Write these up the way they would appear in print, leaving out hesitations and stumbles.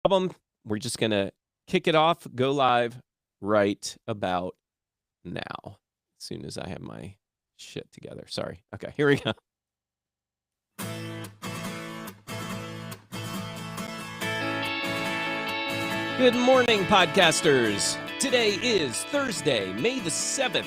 Problem. We're just going to kick it off, go live right about now. As soon as I have my shit together. Sorry. Okay, here we go. Good morning, podcasters. Today is Thursday, May the 7th,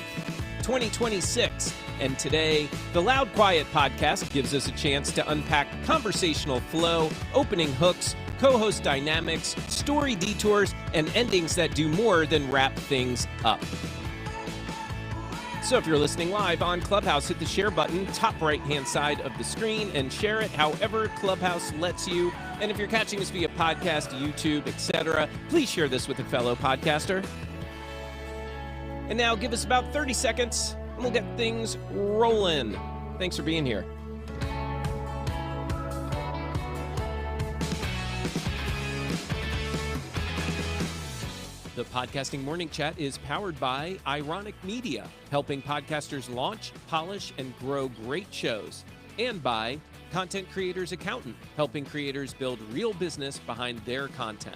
2026. And today, the Loud Quiet podcast gives us a chance to unpack conversational flow, opening hooks, co-host dynamics, story detours, and endings that do more than wrap things up. So if you're listening live on Clubhouse, hit the share button, top right-hand side of the screen, and share it however Clubhouse lets you. And if you're catching us via podcast, YouTube, etc., please share this with a fellow podcaster. And now give us about 30 seconds, and we'll get things rolling. Thanks for being here. The Podcasting Morning Chat is powered by Ironic Media, helping podcasters launch, polish, and grow great shows. And by Content Creators Accountant, helping creators build real business behind their content.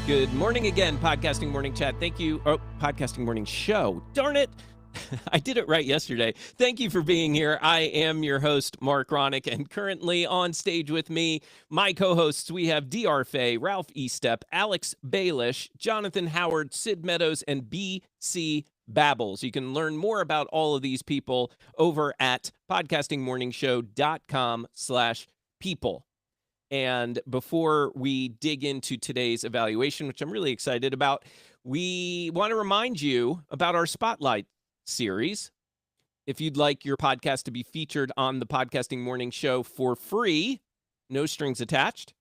Good morning again, Podcasting Morning Chat. Thank you. Oh, Podcasting Morning Show. Darn it. I did it right yesterday. Thank you for being here. I am your host, Mark Ronick, and currently on stage with me, my co-hosts, we have DR Fay, Ralph Estep, Alex Baelish, Jonathan Howard, Sid Meadows, and BC Babbles. You can learn more about all of these people over at podcastingmorningshow.com/people. And before we dig into today's evaluation, which I'm really excited about, we want to remind you about our Spotlight series. If you'd like your podcast to be featured on the Podcasting Morning Show for free, no strings attached,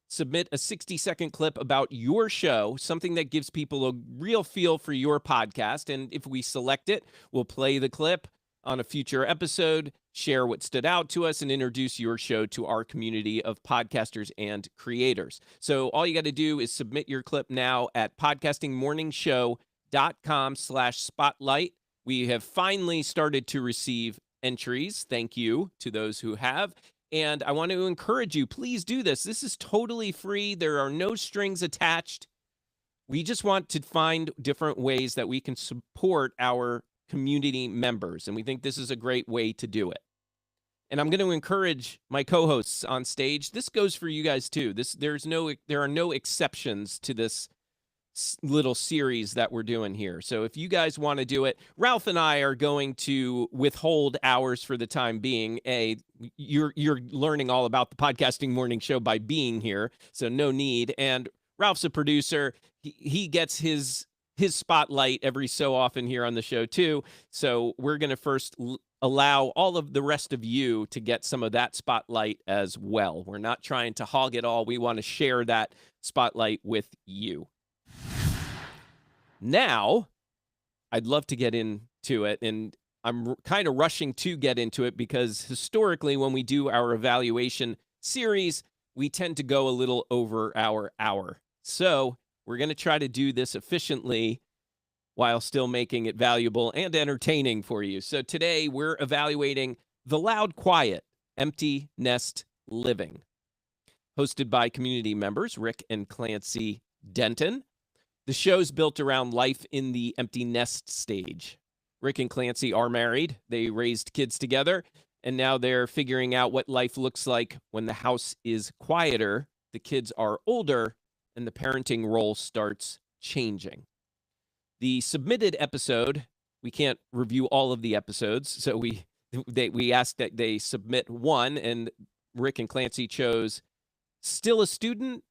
submit a 60-second clip about your show, something that gives people a real feel for your podcast. And if we select it, we'll play the clip on a future episode, share what stood out to us, and introduce your show to our community of podcasters and creators. So all you got to do is submit your clip now at podcastingmorningshow.com/spotlight. We have finally started to receive entries. Thank you to those who have. And I want to encourage you, please do this. This is totally free. There are no strings attached. We just want to find different ways that we can support our community members, and we think this is a great way to do it. And I'm going to encourage my co-hosts on stage. This goes for you guys too. There are no exceptions to this little series that we're doing here. So if you guys want to do it, Ralph and I are going to withhold ours for the time being. You're learning all about the Podcasting Morning Show by being here, so no need. And Ralph's a producer. He gets his spotlight every so often here on the show too. So we're going to first allow all of the rest of you to get some of that spotlight as well. We're not trying to hog it all. We want to share that spotlight with you. Now, I'd love to get into it, and I'm kind of rushing to get into it because historically when we do our evaluation series, we tend to go a little over our hour. So we're going to try to do this efficiently while still making it valuable and entertaining for you. So today we're evaluating The Loud Quiet, Empty Nest Living, hosted by community members Rick and Clancy Denton. The show's built around life in the empty nest stage. Rick and Clancy are married. They raised kids together, and now they're figuring out what life looks like when the house is quieter, the kids are older, and the parenting role starts changing. The submitted episode, we can't review all of the episodes, so we asked that they submit one, and Rick and Clancy chose Still a Student,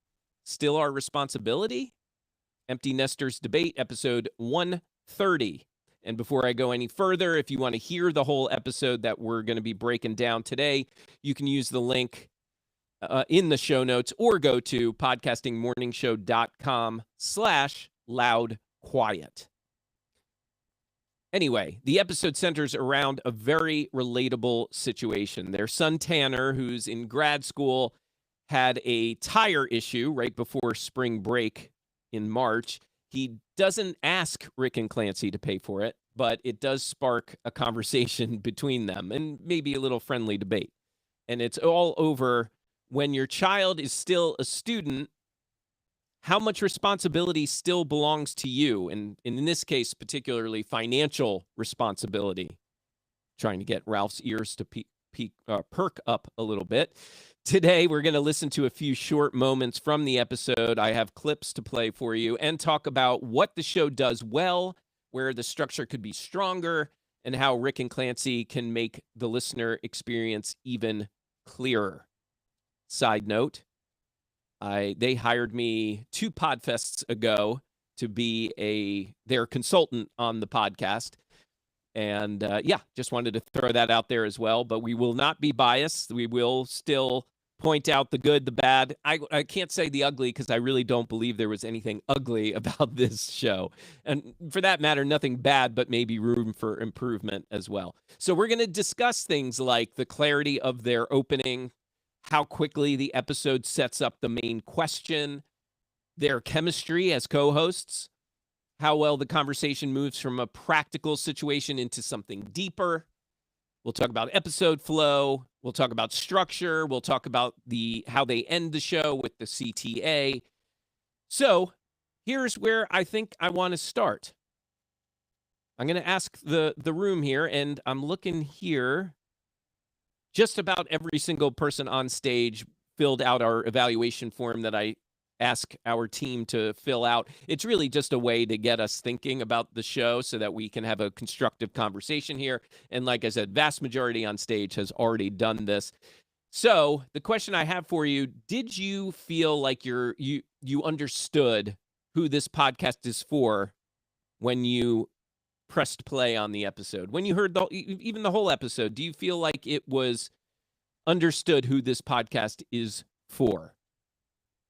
Still Our Responsibility? Empty Nesters Debate, episode 130. And before I go any further, if you want to hear the whole episode that we're going to be breaking down today, you can use the link in the show notes or go to podcastingmorningshow.com/loudquiet. Anyway, the episode centers around a very relatable situation. Their son, Tanner, who's in grad school, had a tire issue right before spring break in March. He doesn't ask Rick and Clancy to pay for it, but it does spark a conversation between them and maybe a little friendly debate. And it's all over when your child is still a student, how much responsibility still belongs to you? And in this case, particularly financial responsibility. Trying to get Ralph's ears to perk up a little bit. Today, we're going to listen to a few short moments from the episode. I have clips to play for you and talk about what the show does well, where the structure could be stronger, and how Rick and Clancy can make the listener experience even clearer. Side note, they hired me 2 podfests ago to be their consultant on the podcast. And just wanted to throw that out there as well. But we will not be biased. We will still point out the good, the bad. I can't say the ugly because I really don't believe there was anything ugly about this show. And for that matter, nothing bad, but maybe room for improvement as well. So we're going to discuss things like the clarity of their opening, how quickly the episode sets up the main question, their chemistry as co-hosts, how well the conversation moves from a practical situation into something deeper. We'll talk about episode flow. We'll talk about structure. We'll talk about how they end the show with the CTA. So here's where I think I want to start. I'm going to ask the room here, and I'm looking here. Just about every single person on stage filled out our evaluation form that I ask our team to fill out. It's really just a way to get us thinking about the show so that we can have a constructive conversation here. And like I said, vast majority on stage has already done this. So the question I have for you, did you feel like you understood who this podcast is for when you pressed play on the episode? When you heard even the whole episode, do you feel like it was understood who this podcast is for?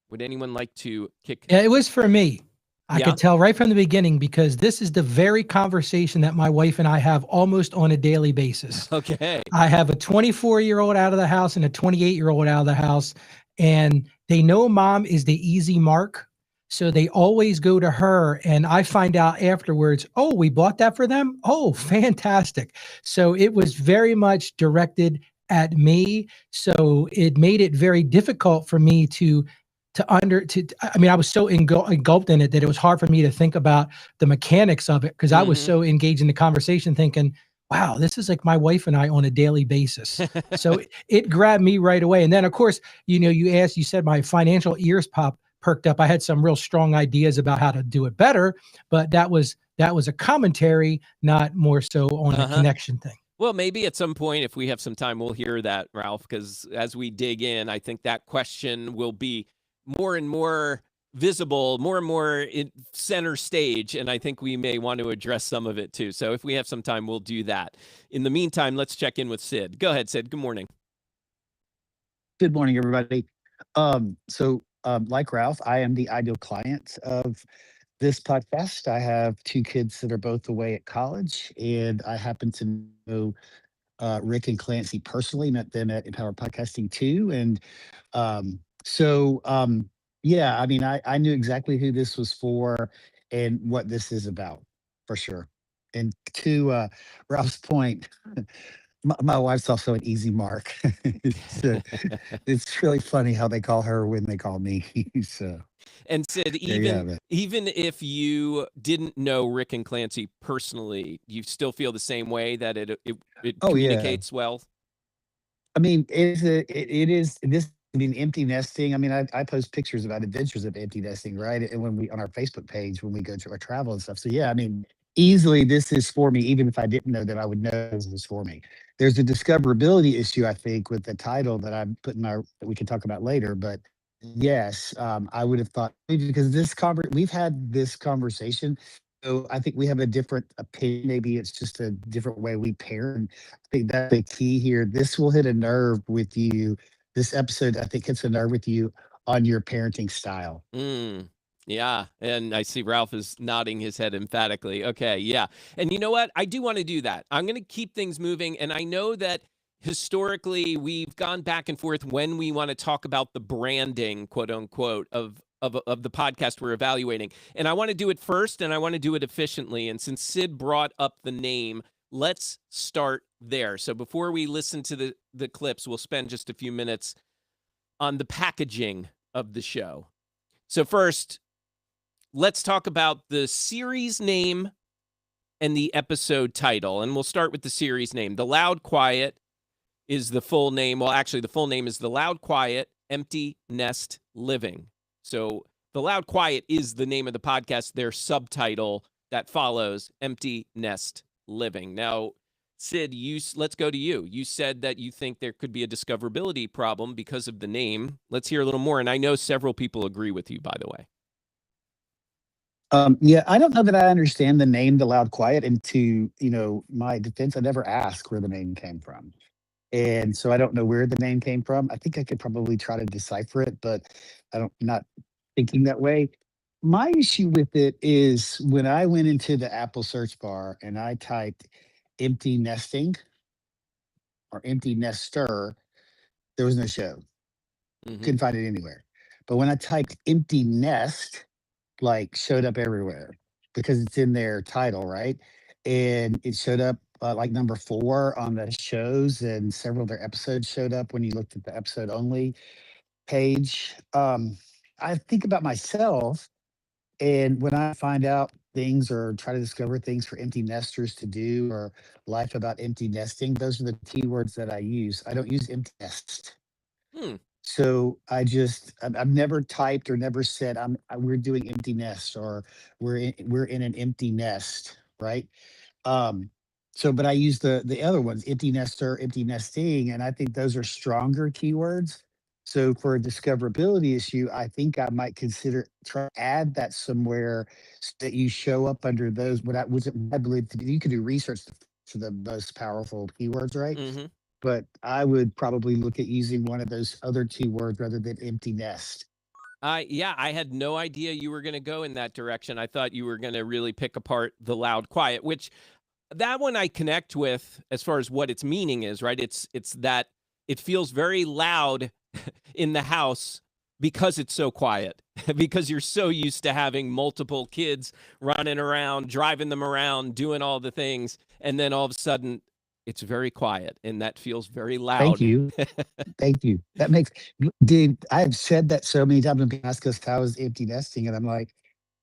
Would anyone like to kick? Yeah, it was for me. I could tell right from the beginning because this is the very conversation that my wife and I have almost on a daily basis. Okay. I have a 24-year-old out of the house and a 28-year-old out of the house, and they know mom is the easy mark. So they always go to her, and I find out afterwards, oh, we bought that for them? Oh, fantastic. So it was very much directed at me. So it made it very difficult for me I was so engulfed in it that it was hard for me to think about the mechanics of it because I was so engaged in the conversation thinking, wow, this is like my wife and I on a daily basis. So it grabbed me right away. And then, of course, you said my financial ears perked up. I had some real strong ideas about how to do it better, but that was a commentary, not more so on a connection thing. Well, maybe at some point, if we have some time, we'll hear that, Ralph, because as we dig in, I think that question will be more and more visible, more and more in center stage, and I think we may want to address some of it too. So if we have some time, we'll do that. In the meantime, let's check in with Sid. Go ahead, Sid. Good morning. Good morning, everybody. Like Ralph, I am the ideal client of this podcast. I have 2 kids that are both away at college, and I happen to know Rick and Clancy personally, met them at Empower Podcasting too. And I knew exactly who this was for and what this is about, for sure. And to Ralph's point, my wife's also an easy mark. It's really funny how they call her when they call me. So. And Sid, even if you didn't know Rick and Clancy personally, you still feel the same way that it communicates well? I mean, it is this. I mean, empty nesting. I mean, I post pictures about adventures of empty nesting, right? And when we on our Facebook page when we go to our travel and stuff. So yeah, I mean, easily this is for me. Even if I didn't know that, I would know this is for me. There's a discoverability issue, I think, with the title that I put that we can talk about later. But yes, I would have thought because we've had this conversation. So I think we have a different opinion. Maybe it's just a different way we parent. I think that's the key here. This will hit a nerve with you. This episode, I think, hits a nerve with you on your parenting style. Yeah. And I see Ralph is nodding his head emphatically. Okay. Yeah. And you know what? I do want to do that. I'm going to keep things moving. And I know that historically, we've gone back and forth when we want to talk about the branding, quote unquote, of the podcast we're evaluating. And I want to do it first, and I want to do it efficiently. And since Sid brought up the name, let's start there. So before we listen to the clips, we'll spend just a few minutes on the packaging of the show. So first, let's talk about the series name and the episode title. And we'll start with the series name. The Loud Quiet is the full name. Well, actually, the full name is The Loud Quiet Empty Nest Living. So The Loud Quiet is the name of the podcast. Their subtitle that follows, Empty Nest Living. Now, Sid, let's go to you. You said that you think there could be a discoverability problem because of the name. Let's hear a little more. And I know several people agree with you, by the way. Yeah, I don't know that I understand the name The Loud Quiet. And to, my defense, I never asked where the name came from. And so I don't know where the name came from. I think I could probably try to decipher it, but not thinking that way. My issue with it is when I went into the Apple search bar and I typed empty nesting or empty nester, there was no show. Couldn't find it anywhere. But when I typed empty nest, showed up everywhere because it's in their title, right? And it showed up number 4 on the shows, and several of their episodes showed up when you looked at the episode only page. I think about myself, and when I find out things or try to discover things for empty nesters to do or life about empty nesting, those are the keywords that I use. I don't use empty nest. So I've never typed or never said we're doing empty nest or we're in an empty nest, right? But I use the other ones, empty nester, empty nesting, and I think those are stronger keywords. So for a discoverability issue, I think I might consider try to add that somewhere so that you show up under those. I believe you can do research to the most powerful keywords, right? But I would probably look at using one of those other keywords rather than empty nest. Yeah, I had no idea you were going to go in that direction. I thought you were going to really pick apart The Loud Quiet, which that one I connect with as far as what its meaning is, right? It's that it feels very loud in the house because it's so quiet, because you're so used to having multiple kids running around, driving them around, doing all the things. And then all of a sudden, it's very quiet, and that feels very loud. Thank you. Thank you. Dude, I've said that so many times when people ask us how is empty nesting, and I'm like,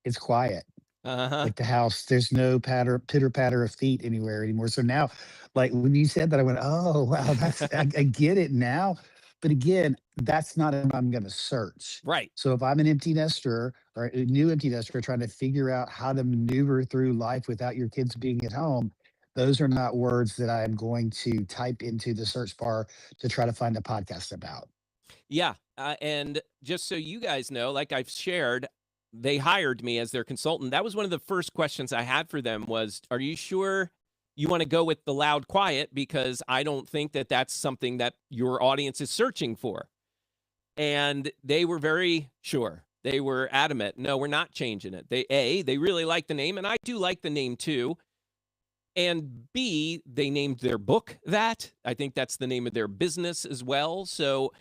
it's quiet. Like the house, there's no pitter patter of feet anywhere anymore. So now, when you said that, I went, oh, wow, I get it now. But again, that's not what I'm going to search. Right. So if I'm an empty nester or a new empty nester trying to figure out how to maneuver through life without your kids being at home, those are not words that I am going to type into the search bar to try to find a podcast about. Yeah. And just so you guys know, like I've shared, they hired me as their consultant. That was one of the first questions I had for them was, are you sure you want to go with The Loud Quiet? Because I don't think that that's something that your audience is searching for. And they were very sure. They were adamant. No, we're not changing it. They really like the name, and I do like the name too. And B, they named their book that. I think that's the name of their business as well. So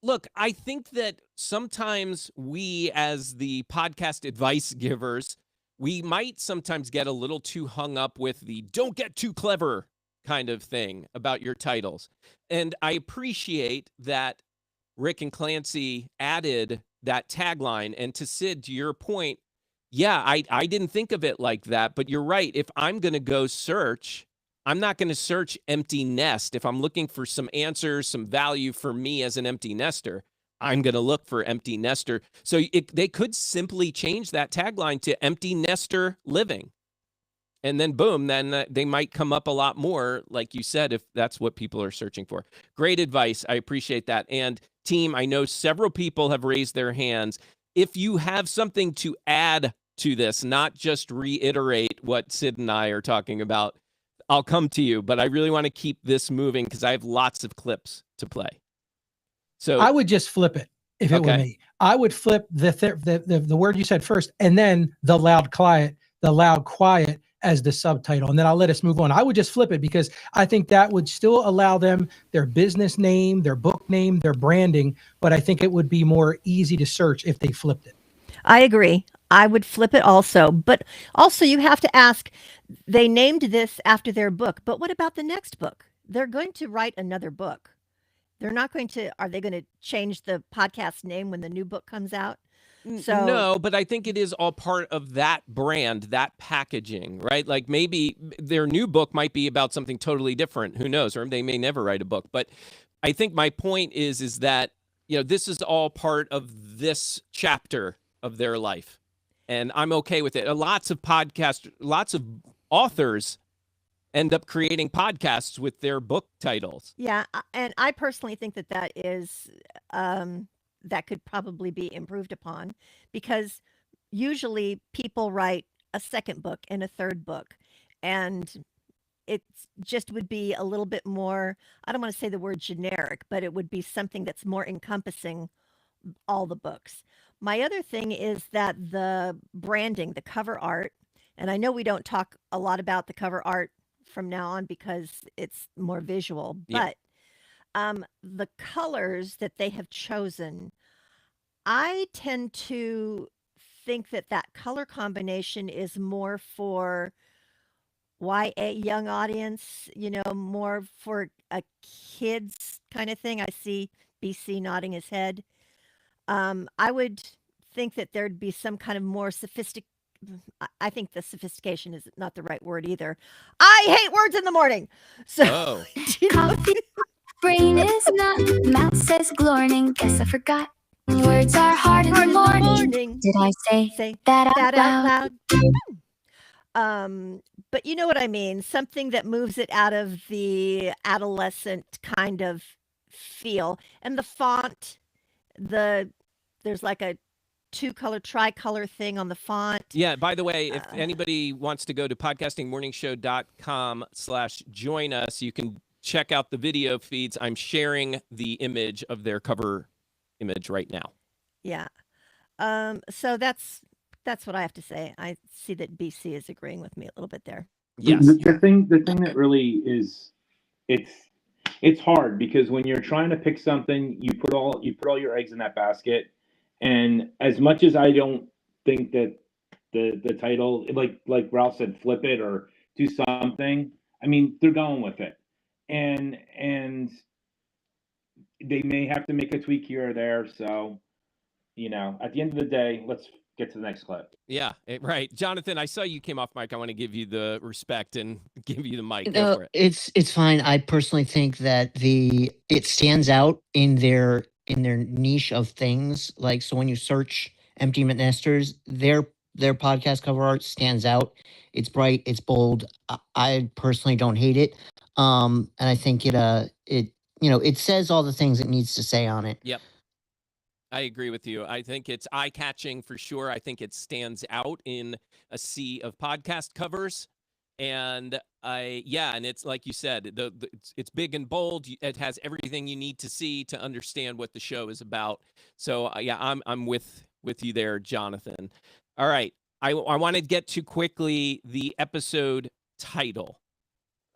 look, I think that sometimes we, as the podcast advice givers, we might sometimes get a little too hung up with the don't get too clever kind of thing about your titles. And I appreciate that Rick and Clancy added that tagline. And to Sid, to your point, yeah, I didn't think of it like that. But you're right. If I'm going to go search, I'm not going to search empty nest. If I'm looking for some answers, some value for me as an empty nester, I'm going to look for empty nester. So they could simply change that tagline to empty nester living. And then boom, then they might come up a lot more, like you said, if that's what people are searching for. Great advice. I appreciate that. And team, I know several people have raised their hands. If you have something to add to this, not just reiterate what Sid and I are talking about, I'll come to you, but I really want to keep this moving because I have lots of clips to play. So I would just flip it if it were me. I would flip the word you said first, and then the loud quiet, as the subtitle, and then I'll let us move on. I would just flip it because I think that would still allow them their business name, their book name, their branding, but I think it would be more easy to search if they flipped it. I agree. I would flip it also. But also, you have to ask, they named this after their book, but what about the next book? They're going to write another book. They're not going to, are they going to change the podcast name when the new book comes out? So, No, but I think it is all part of that brand, that packaging, right? Like maybe their new book might be about something totally different. Who knows? Or they may never write a book. But I think my point is that, this is all part of this chapter of their life. And I'm okay with it. Lots of authors end up creating podcasts with their book titles. yeah. And I personally think that is, that could probably be improved upon because usually people write a second book and a third book. And it just would be a little bit more, I don't want to say the word generic, but it would be something that's more encompassing all the books. My other thing is that the branding, the cover art, and I know we don't talk a lot about the cover art from now on because it's more visual, Yeah. but the colors that they have chosen, I tend to think that color combination is more for YA young audience, more for a kids kind of thing. I see BC nodding his head. I would think that there'd be some kind of more I think the sophistication is not the right word either. I hate words in the morning. So, Oh. Coffee brain is not. Mouth says glorying. Guess I forgot. Words are hard in the morning. Did I say that out loud? But you know what I mean? Something that moves it out of the adolescent kind of feel. And the font, there's like a two-color tricolor thing on the font. Yeah, by the way, if anybody wants to go to podcastingmorningshow.com/join us, you can check out the video feeds. I'm sharing the image of their cover image right now. Yeah. So that's what I have to say. I see that BC is agreeing with me a little bit there. Yes. The thing that really is, it's hard because when you're trying to pick something, you put all your eggs in that basket. And as much as I don't think that the title, like Ralph said, flip it or do something, I mean, they're going with it. And they may have to make a tweak here or there. So, at the end of the day, let's get to the next clip. Yeah, right. Jonathan, I saw you came off mic. I want to give you the respect and give you the mic. Go No, for it. it's fine. I personally think that it stands out in their niche of things. Like, so when you search Empty Nesters, their podcast cover art stands out. It's bright, it's bold. I personally don't hate it. And I think it says all the things it needs to say on it. Yep. I agree with you. I think it's eye-catching for sure. I think it stands out in a sea of podcast covers. And and it's like you said, it's big and bold. It has everything you need to see to understand what the show is about. So I'm with you there, Jonathan. All right, I want to get to quickly the episode title.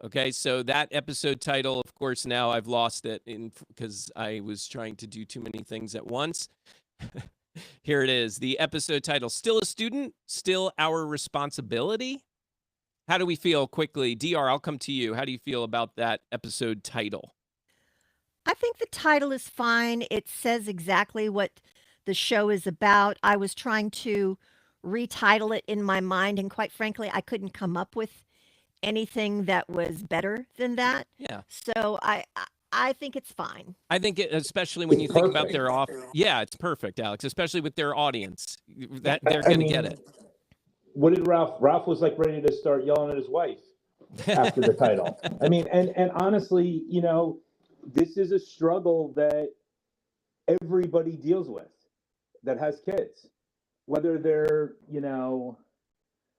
Okay, so that episode title, of course, now I've lost it because I was trying to do too many things at once. Here it is. The episode title, Still a Student, Still Our Responsibility. How do we feel quickly? DR, I'll come to you. How do you feel about that episode title? I think the title is fine. It says exactly what the show is about. I was trying to retitle it in my mind, and quite frankly, I couldn't come up with anything that was better than that. Yeah. So I think it's fine. I think especially when you think about their yeah, it's perfect, Alex, especially with their audience, that they're going to get it. What did Ralph was like ready to start yelling at his wife after the title. I mean, and honestly, this is a struggle that everybody deals with that has kids, whether they're,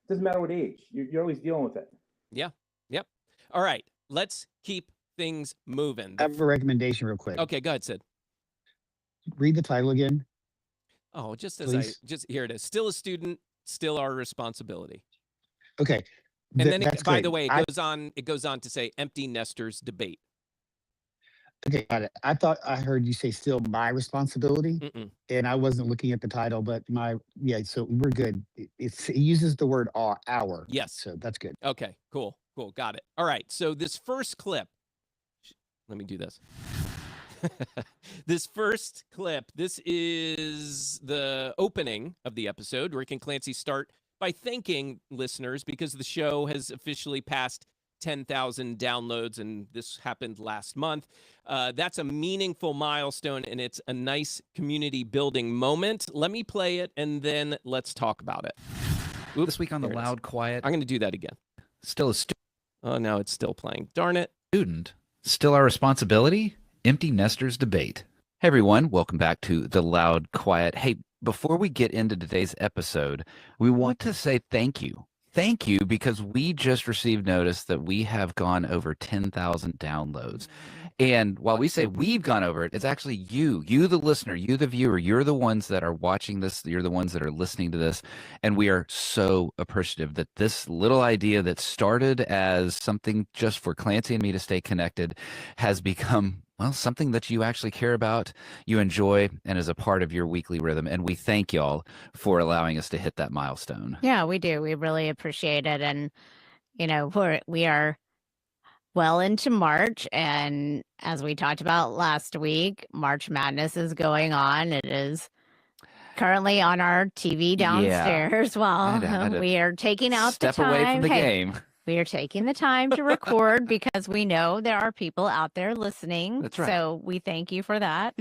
doesn't matter what age, you're always dealing with it. Yeah. Yep. All right. Let's keep things moving. I have a recommendation real quick. Okay, go ahead, Sid. Read the title again. Oh, just Please. here it is. Still a student, still our responsibility. Okay. And then, That's by great. the way, it goes on to say empty nesters debate. Okay, got it. I thought I heard you say still my responsibility, Mm-mm. and I wasn't looking at the title, but yeah, so we're good. It uses the word our. Yes. So that's good. Okay, cool. Got it. All right. So this first clip, let me do this. This first clip, this is the opening of the episode. Rick and Clancy start by thanking listeners because the show has officially passed 10,000 downloads, and this happened last month. That's a meaningful milestone, and it's a nice community building moment. Let me play it, and then let's talk about it. Oops, this week on the Loud Quiet. I'm going to do that again. Still a student. Oh, now it's still playing. Darn it. Still our responsibility? Empty nesters debate. Hey, everyone. Welcome back to the Loud Quiet. Hey, before we get into today's episode, we want to say thank you. Thank you, because we just received notice that we have gone over 10,000 downloads. And while we say we've gone over it, it's actually you, the listener, you, the viewer. You're the ones that are watching this. You're the ones that are listening to this. And we are so appreciative that this little idea that started as something just for Clancy and me to stay connected has become, well, something that you actually care about, you enjoy, and is a part of your weekly rhythm. And we thank y'all for allowing us to hit that milestone. Yeah, we do. We really appreciate it. And, we are well into March. And as we talked about last week, March Madness is going on. It is currently on our TV downstairs. Well, we are taking out the time. Step away from the game. We are taking the time to record because we know there are people out there listening. That's right. So we thank you for that.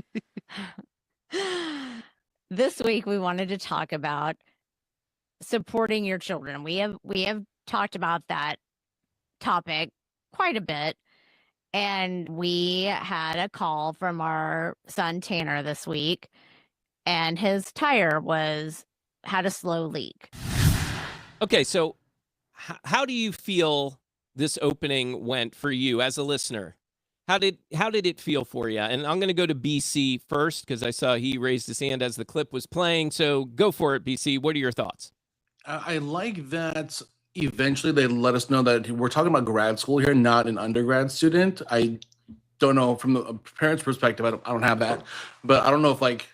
This week, we wanted to talk about supporting your children. We have talked about that topic quite a bit. And we had a call from our son Tanner this week, and his tire had a slow leak. Okay, so how do you feel this opening went for you as a listener? How did it feel for you? And I'm going to go to BC first because I saw he raised his hand as the clip was playing. So go for it, BC. What are your thoughts? I like that eventually they let us know that we're talking about grad school here, not an undergrad student. I don't know from the parents' perspective. I don't have that, but I don't know if like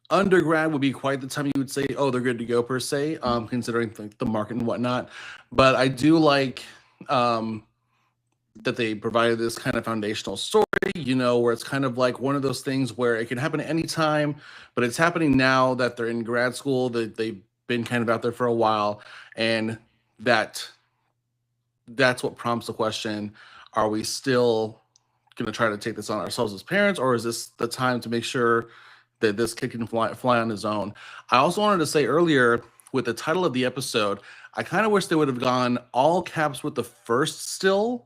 undergrad would be quite the time you would say, oh, they're good to go per se, considering like the market and whatnot. But I do like that they provided this kind of foundational story, where it's kind of like one of those things where it can happen at any time, but it's happening now that they're in grad school, that they've been kind of out there for a while, and that's what prompts the question, are we still going to try to take this on ourselves as parents, or is this the time to make sure that this kid can fly on his own? I also wanted to say earlier, with the title of the episode, I kind of wish they would have gone all caps with the first still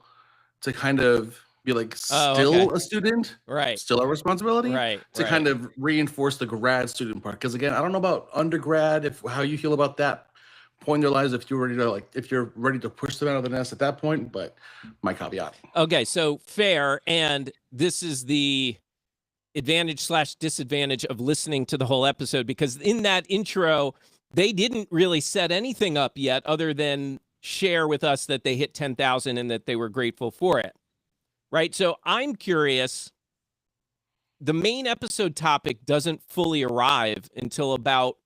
to kind of be like still a student, right? Still a responsibility, right? To kind of reinforce the grad student part. Because again, I don't know about undergrad, how you feel about that point in their lives, if you're ready to push them out of the nest at that point, but my caveat. Okay, so fair. And this is the advantage/disadvantage of listening to the whole episode, because in that intro, they didn't really set anything up yet other than share with us that they hit 10,000 and that they were grateful for it. Right? So I'm curious, the main episode topic doesn't fully arrive until about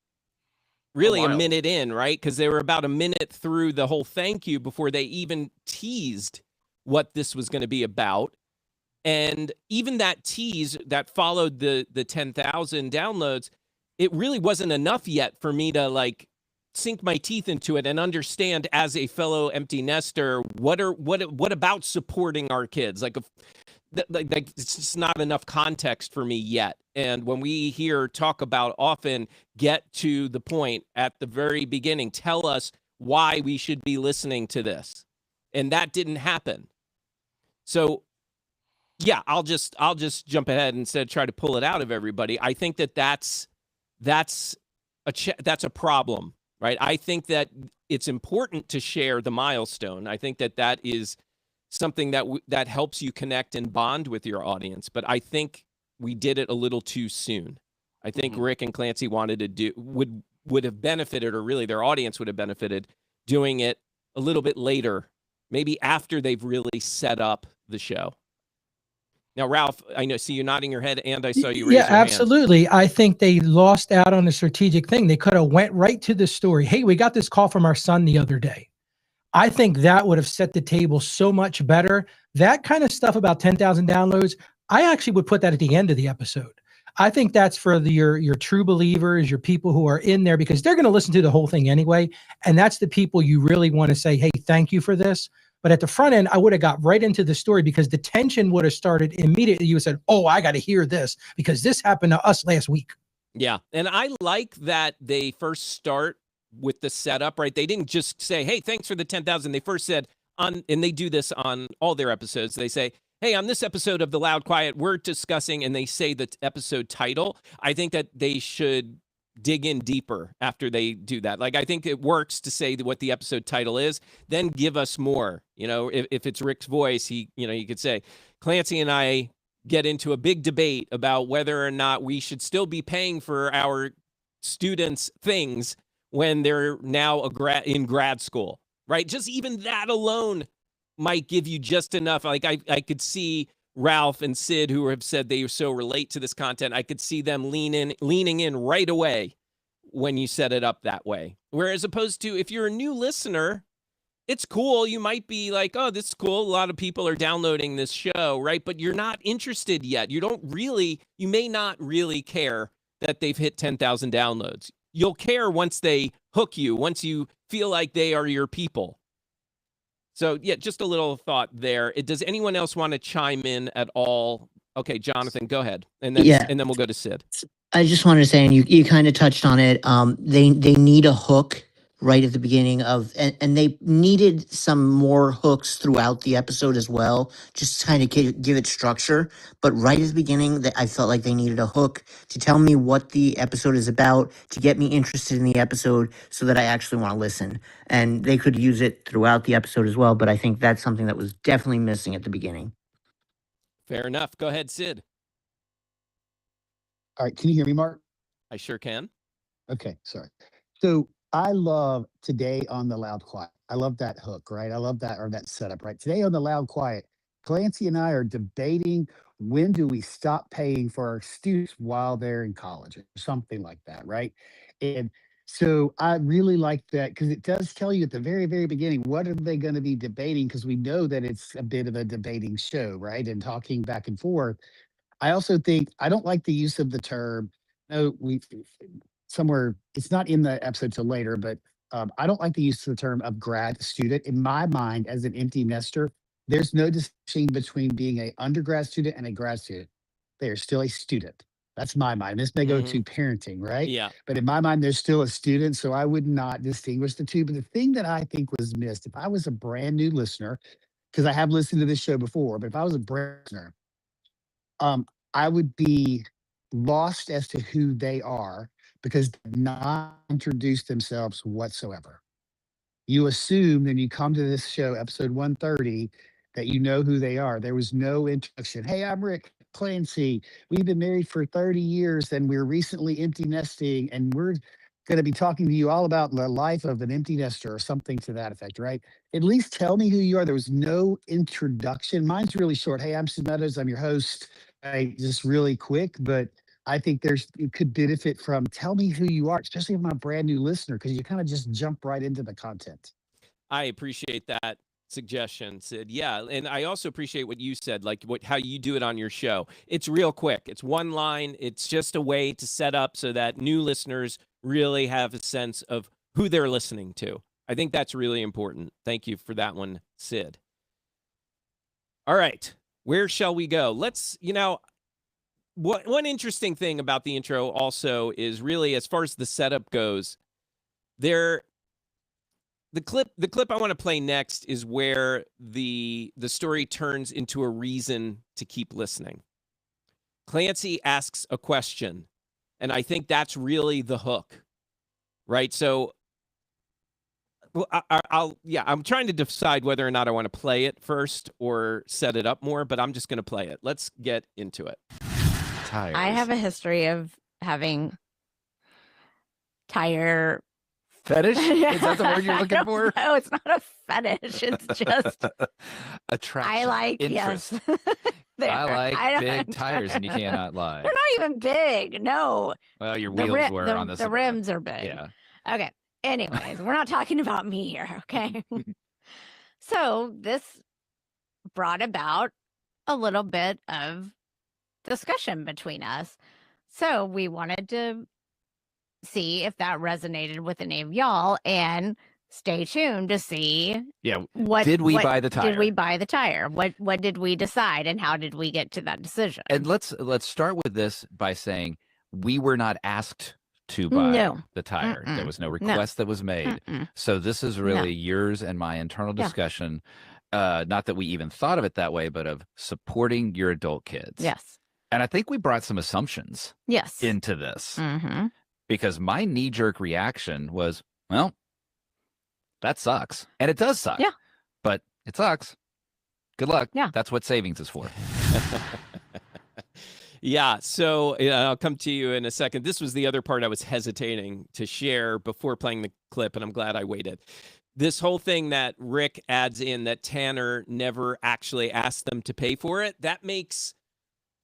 really a minute in, right? Because they were about a minute through the whole thank you before they even teased what this was going to be about. And even that tease that followed the 10,000 downloads, it really wasn't enough yet for me to like sink my teeth into it and understand as a fellow empty nester, what about supporting our kids? Like it's just not enough context for me yet. And when we talk about often get to the point at the very beginning, tell us why we should be listening to this. And that didn't happen. So yeah, I'll just jump ahead instead of try to pull it out of everybody. I think that's a problem, right? I think that it's important to share the milestone. I think that is something that helps you connect and bond with your audience. But I think we did it a little too soon. I think Rick and Clancy would have benefited, or really their audience would have benefited doing it a little bit later, maybe after they've really set up the show. Now, Ralph, I know, see you nodding your head, and I saw you raise Yeah, your hand. absolutely. I think they lost out on a strategic thing. They could have went right to the story. Hey, we got this call from our son the other day. I think that would have set the table so much better. That kind of stuff about 10,000 downloads, I actually would put that at the end of the episode. I think that's for your true believers, your people who are in there, because they're going to listen to the whole thing anyway. And that's the people you really want to say, hey, thank you for this. But at the front end, I would have got right into the story because the tension would have started immediately. You said, oh, I got to hear this because this happened to us last week. Yeah. And I like that they first start with the setup, right? They didn't just say, hey, thanks for the 10,000. They first said and they do this on all their episodes. They say, hey, on this episode of The Loud Quiet, we're discussing, and they say the episode title. I think that they should dig in deeper after they do that. Like, I think it works to say what the episode title is, then give us more. You know, if it's Rick's voice, he could say, Clancy and I get into a big debate about whether or not we should still be paying for our students' things when they're now in grad school, right? Just even that alone might give you just enough. Like, I could see Ralph and Sid, who have said they so relate to this content, I could see them leaning in right away when you set it up that way. Whereas opposed to if you're a new listener, it's cool. You might be like, oh, this is cool. A lot of people are downloading this show, right? But you're not interested yet. You may not really care that they've hit 10,000 downloads. You'll care once they hook you, once you feel like they are your people. So, yeah, just a little thought there. Does anyone else want to chime in at all? Okay, Jonathan, go ahead. And then we'll go to Sid. I just wanted to say, and you kind of touched on it, they need a hook right at the beginning and they needed some more hooks throughout the episode as well, just to kind of give it structure. But right at the beginning, I felt like they needed a hook to tell me what the episode is about, to get me interested in the episode so that I actually want to listen. And they could use it throughout the episode as well, but I think that's something that was definitely missing at the beginning. Fair enough. Go ahead, Sid. All right. Can you hear me, Mark? I sure can. Okay. Sorry. So I love Today on the Loud Quiet. I love that hook, right? I love that, or that setup, right? Today on the Loud Quiet, Clancy and I are debating when do we stop paying for our students while they're in college or something like that, right? And so I really like that because it does tell you at the very, very beginning, what are they going to be debating? Because we know that it's a bit of a debating show, right? And talking back and forth. I also think I don't like the use of the term. No, somewhere it's not in the episode till later, but I don't like the use of the term of grad student. In my mind, as an empty nester, there's no distinction between being an undergrad student and a grad student. They are still a student. That's my mind. This may go to parenting, right? Yeah. But in my mind, they're still a student, so I would not distinguish the two. But the thing that I think was missed, if I was a brand new listener, because I have listened to this show before, but if I was a brand listener, I would be lost as to who they are because they did not introduce themselves whatsoever. You assume when you come to this show, episode 130, that you know who they are. There was no introduction. Hey, I'm Rick Clancy. We've been married for 30 years and we're recently empty nesting, and we're going to be talking to you all about the life of an empty nester or something to that effect, right? At least tell me who you are. There was no introduction. Mine's really short. Hey, I'm Sid Meadows. I'm your host. Just really quick, but I think you could benefit from tell me who you are, especially if I'm a brand new listener, because you kind of just jump right into the content. I appreciate that suggestion, Sid. Yeah, and I also appreciate what you said, like how you do it on your show. It's real quick. It's one line. It's just a way to set up so that new listeners really have a sense of who they're listening to. I think that's really important. Thank you for that one, Sid. All right. Where shall we go? One interesting thing about the intro also is really, as far as the setup goes, the clip I want to play next is where the story turns into a reason to keep listening. Clancy asks a question, and I think that's really the hook, right? So, well, I'm trying to decide whether or not I want to play it first or set it up more, but I'm just going to play it. Let's get into it. Tires. I have a history of having tire Fetish? Is that the word you're looking for? No, it's not a fetish. It's just attraction. I like interest. Yes. I like big don't- tires, and you cannot lie. They're not even big. No. Well, your The wheels ri- were the, on the the rims are big. Yeah. Okay. Anyways, we're not talking about me here. Okay. So this brought about a little bit of discussion between us. So we wanted to see if that resonated with any of y'all, and stay tuned to see Yeah. what Did we what buy the tire? Did we buy the tire? What did we decide, and how did we get to that decision? And let's start with this by saying we were not asked to buy the tire. There was no request that was made. So this is really yours and my internal discussion. Not that we even thought of it that way, but of supporting your adult kids. Yes. And I think we brought some assumptions into this, because my knee-jerk reaction was, well, that sucks. And it does suck. Yeah. But it sucks. Good luck. Yeah. That's what savings is for. Yeah, so I'll come to you in a second. This was the other part I was hesitating to share before playing the clip, and I'm glad I waited. This whole thing that Rick adds in, that Tanner never actually asked them to pay for it, that makes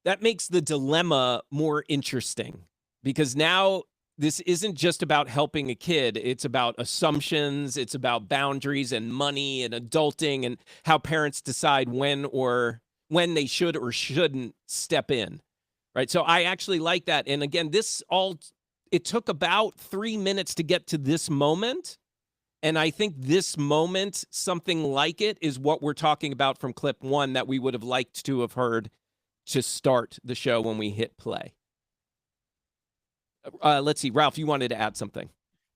the dilemma more interesting, because now this isn't just about helping a kid. It's about assumptions. It's about boundaries and money and adulting and how parents decide when they should or shouldn't step in. Right. So I actually like that. And again, it took about 3 minutes to get to this moment. And I think this moment, something like it, is what we're talking about from clip 1 that we would have liked to have heard to start the show when we hit play. Let's see. Ralph, you wanted to add something.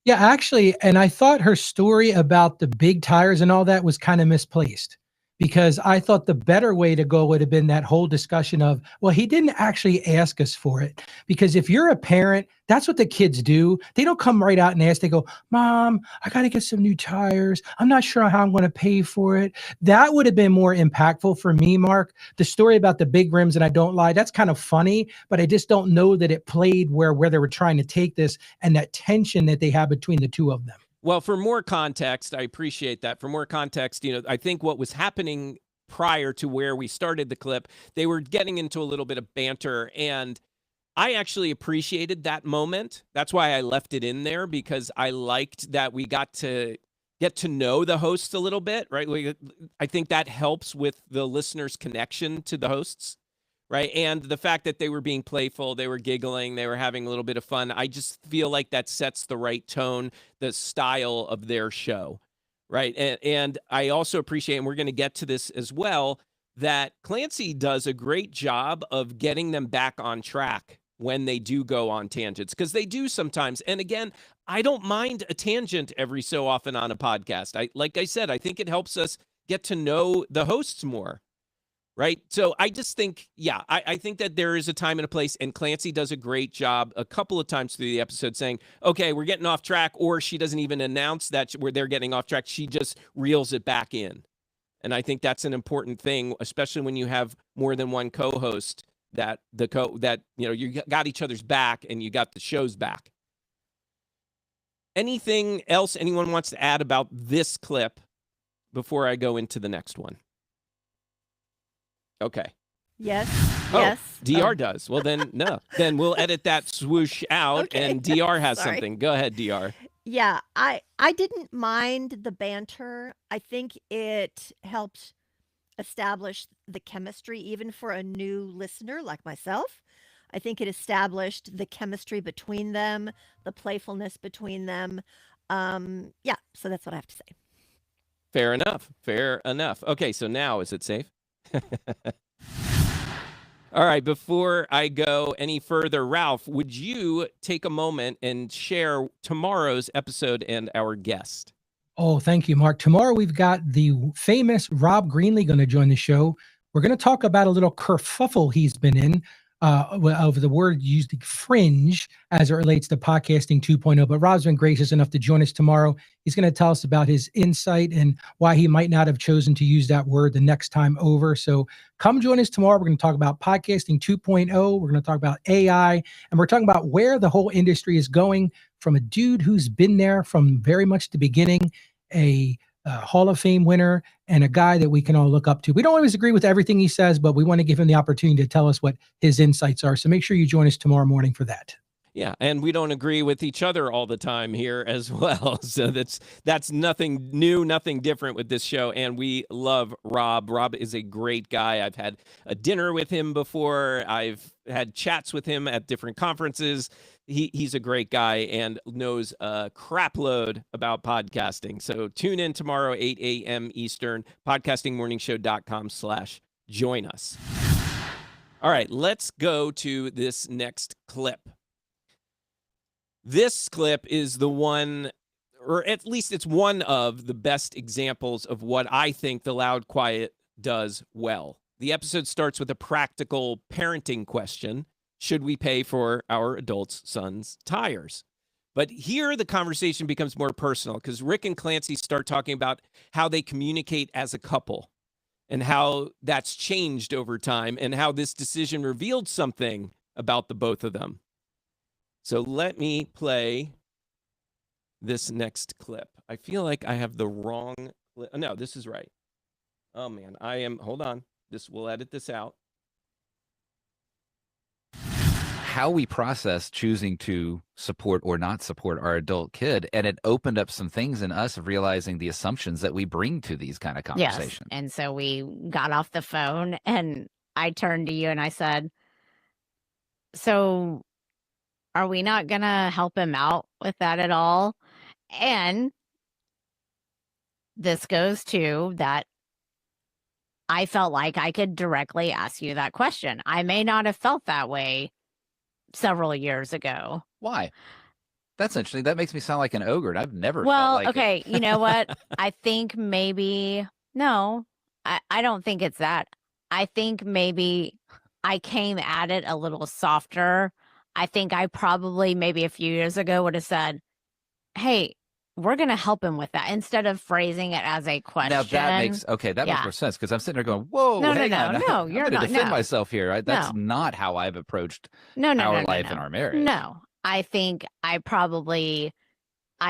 Yeah, actually, and I thought her story about the big tires and all that was kind of misplaced, because I thought the better way to go would have been that whole discussion of, well, he didn't actually ask us for it. Because if you're a parent, that's what the kids do. They don't come right out and ask. They go, Mom, I got to get some new tires. I'm not sure how I'm going to pay for it. That would have been more impactful for me, Mark. The story about the big rims, and I don't lie, that's kind of funny, but I just don't know that it played where they were trying to take this and that tension that they have between the two of them. Well, for more context, I appreciate that. For more context, I think what was happening prior to where we started the clip, they were getting into a little bit of banter, and I actually appreciated that moment. That's why I left it in there, because I liked that we got to get to know the hosts a little bit, right? I think that helps with the listener's connection to the hosts, right? And the fact that they were being playful, they were giggling, they were having a little bit of fun. I just feel like that sets the right tone, the style of their show, right? And I also appreciate, and we're going to get to this as well, that Clancy does a great job of getting them back on track when they do go on tangents, because they do sometimes. And again, I don't mind a tangent every so often on a podcast. Like I said, I think it helps us get to know the hosts more. Right. So I just think, I think that there is a time and a place, and Clancy does a great job a couple of times through the episode saying, okay, we're getting off track, or she doesn't even announce that they're getting off track. She just reels it back in. And I think that's an important thing, especially when you have more than one co-host, that you got each other's back and you got the show's back. Anything else anyone wants to add about this clip before I go into the next one? Okay. Yes. Oh, Yes. DR does. Well, then, no. Then we'll edit that swoosh out, Okay. and DR has Sorry. something. Go ahead, DR. Yeah, I didn't mind the banter. I think it helped establish the chemistry, even for a new listener like myself. I think it established the chemistry between them, the playfulness between them. So that's what I have to say. Fair enough. Fair enough. Okay, so now is it safe? All right, before I go any further, Ralph, would you take a moment and share tomorrow's episode and our guest? Oh, thank you, Mark. Tomorrow we've got the famous Rob Greenlee going to join the show. We're going to talk about a little kerfuffle he's been in of the word used, fringe, as it relates to podcasting 2.0. But Rob's been gracious enough to join us tomorrow. He's going to tell us about his insight and why he might not have chosen to use that word the next time over. So come join us tomorrow. We're going to talk about podcasting 2.0. We're going to talk about AI, and we're talking about where the whole industry is going from a dude who's been there from very much the beginning, a Hall of Fame winner, and a guy that we can all look up to. We don't always agree with everything he says, but we want to give him the opportunity to tell us what his insights are. So make sure you join us tomorrow morning for that. Yeah, and we don't agree with each other all the time here as well. So that's nothing new, nothing different with this show. And we love Rob. Rob is a great guy. I've had a dinner with him before. I've had chats with him at different conferences. He's a great guy and knows a crap load about podcasting. So tune in tomorrow, 8 a.m. Eastern, podcastingmorningshow.com/join us. All right, let's go to this next clip. This clip is the one, or at least it's one of the best examples of what I think The Loud Quiet does well. The episode starts with a practical parenting question. Should we pay for our adult son's tires? But here the conversation becomes more personal because Rick and Clancy start talking about how they communicate as a couple and how that's changed over time and how this decision revealed something about the both of them. So let me play this next clip. I feel like I have the wrong clip. No, this is right. Oh, man. Hold on. We'll edit this out. How we process choosing to support or not support our adult kid. And it opened up some things in us of realizing the assumptions that we bring to these kind of conversations. Yes. And so we got off the phone and I turned to you and I said, so are we not going to help him out with that at all? And this goes to that I felt like I could directly ask you that question. I may not have felt that way several years ago. Why? That's interesting. That makes me sound like an ogre, and I've never well, felt like okay, it. You know what? I think maybe, no, I don't think it's that. I think maybe I came at it a little softer. I think I probably maybe a few years ago would have said, hey, we're going to help him with that instead of phrasing it as a question. Now that makes more sense because I'm sitting there going, whoa, no, hang on. No, I'm you're going to not. defend No. myself here. That's not how I've approached our life and our marriage. No, I think I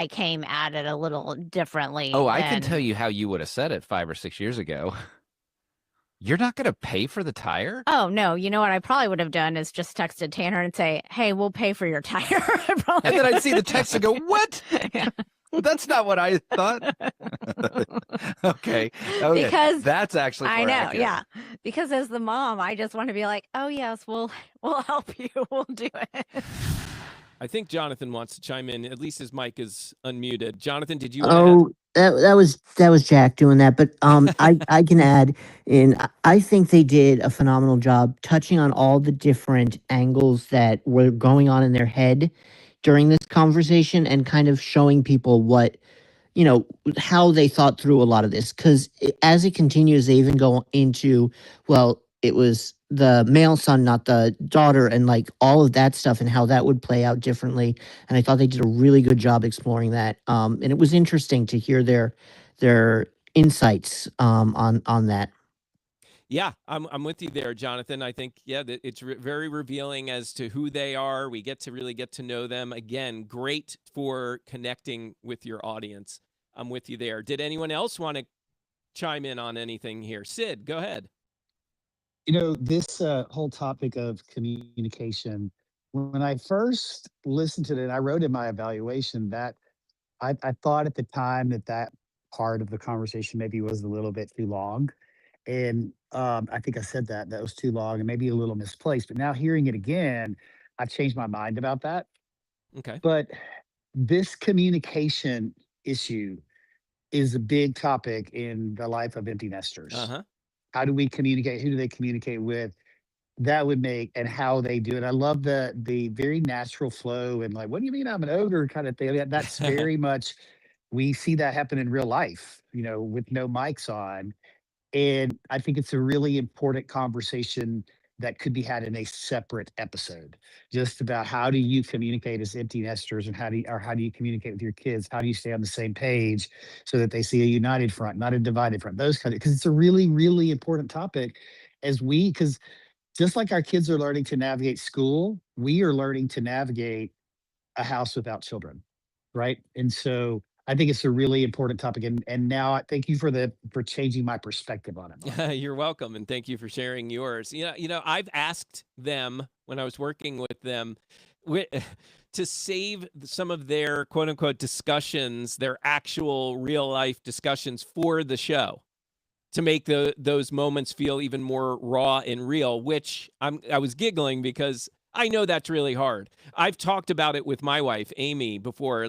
came at it a little differently. Oh, I can tell you how you would have said it 5 or 6 years ago. You're not going to pay for the tire? Oh, no. You know what I probably would have done is just texted Tanner and say, hey, we'll pay for your tire. And then I'd see the text and go, what? Yeah. That's not what I thought. Okay. Because that's actually I know, accurate. yeah. Because as the mom, I just want to be like, oh yes, we'll help you. We'll do it. I think Jonathan wants to chime in. At least his mic is unmuted. Jonathan, did you? That was Jack doing that, but I can add in. I think they did a phenomenal job touching on all the different angles that were going on in their head during this conversation and kind of showing people what, how they thought through a lot of this. Because as it continues, they even go into, well, it was the male son, not the daughter, and like all of that stuff and how that would play out differently. And I thought they did a really good job exploring that. And it was interesting to hear their insights on that. Yeah, I'm with you there, Jonathan. I think, that it's very revealing as to who they are. We get to really get to know them. Again, great for connecting with your audience. I'm with you there. Did anyone else want to chime in on anything here? Sid, go ahead. This whole topic of communication, when I first listened to it, I wrote in my evaluation that I thought at the time that part of the conversation maybe was a little bit too long. And I think I said that was too long and maybe a little misplaced. But now hearing it again, I've changed my mind about that. Okay. But this communication issue is a big topic in the life of empty nesters. Uh-huh. How do we communicate? Who do they communicate with? That would make, and how they do it. I love the very natural flow and like, what do you mean I'm an ogre kind of thing? That's very much, we see that happen in real life, with no mics on. And I think it's a really important conversation that could be had in a separate episode, just about how do you communicate as empty nesters, and how do you communicate with your kids? How do you stay on the same page so that they see a united front, not a divided front? Those kind of, because it's a really, really important topic because just like our kids are learning to navigate school, we are learning to navigate a house without children, right? And so I think it's a really important topic. And now I thank you for changing my perspective on it, Mark. You're welcome, and thank you for sharing yours. I've asked them when I was working with them to save some of their quote unquote discussions, their actual real life discussions for the show, to make those moments feel even more raw and real, which I was giggling because I know that's really hard. I've talked about it with my wife, Amy, before,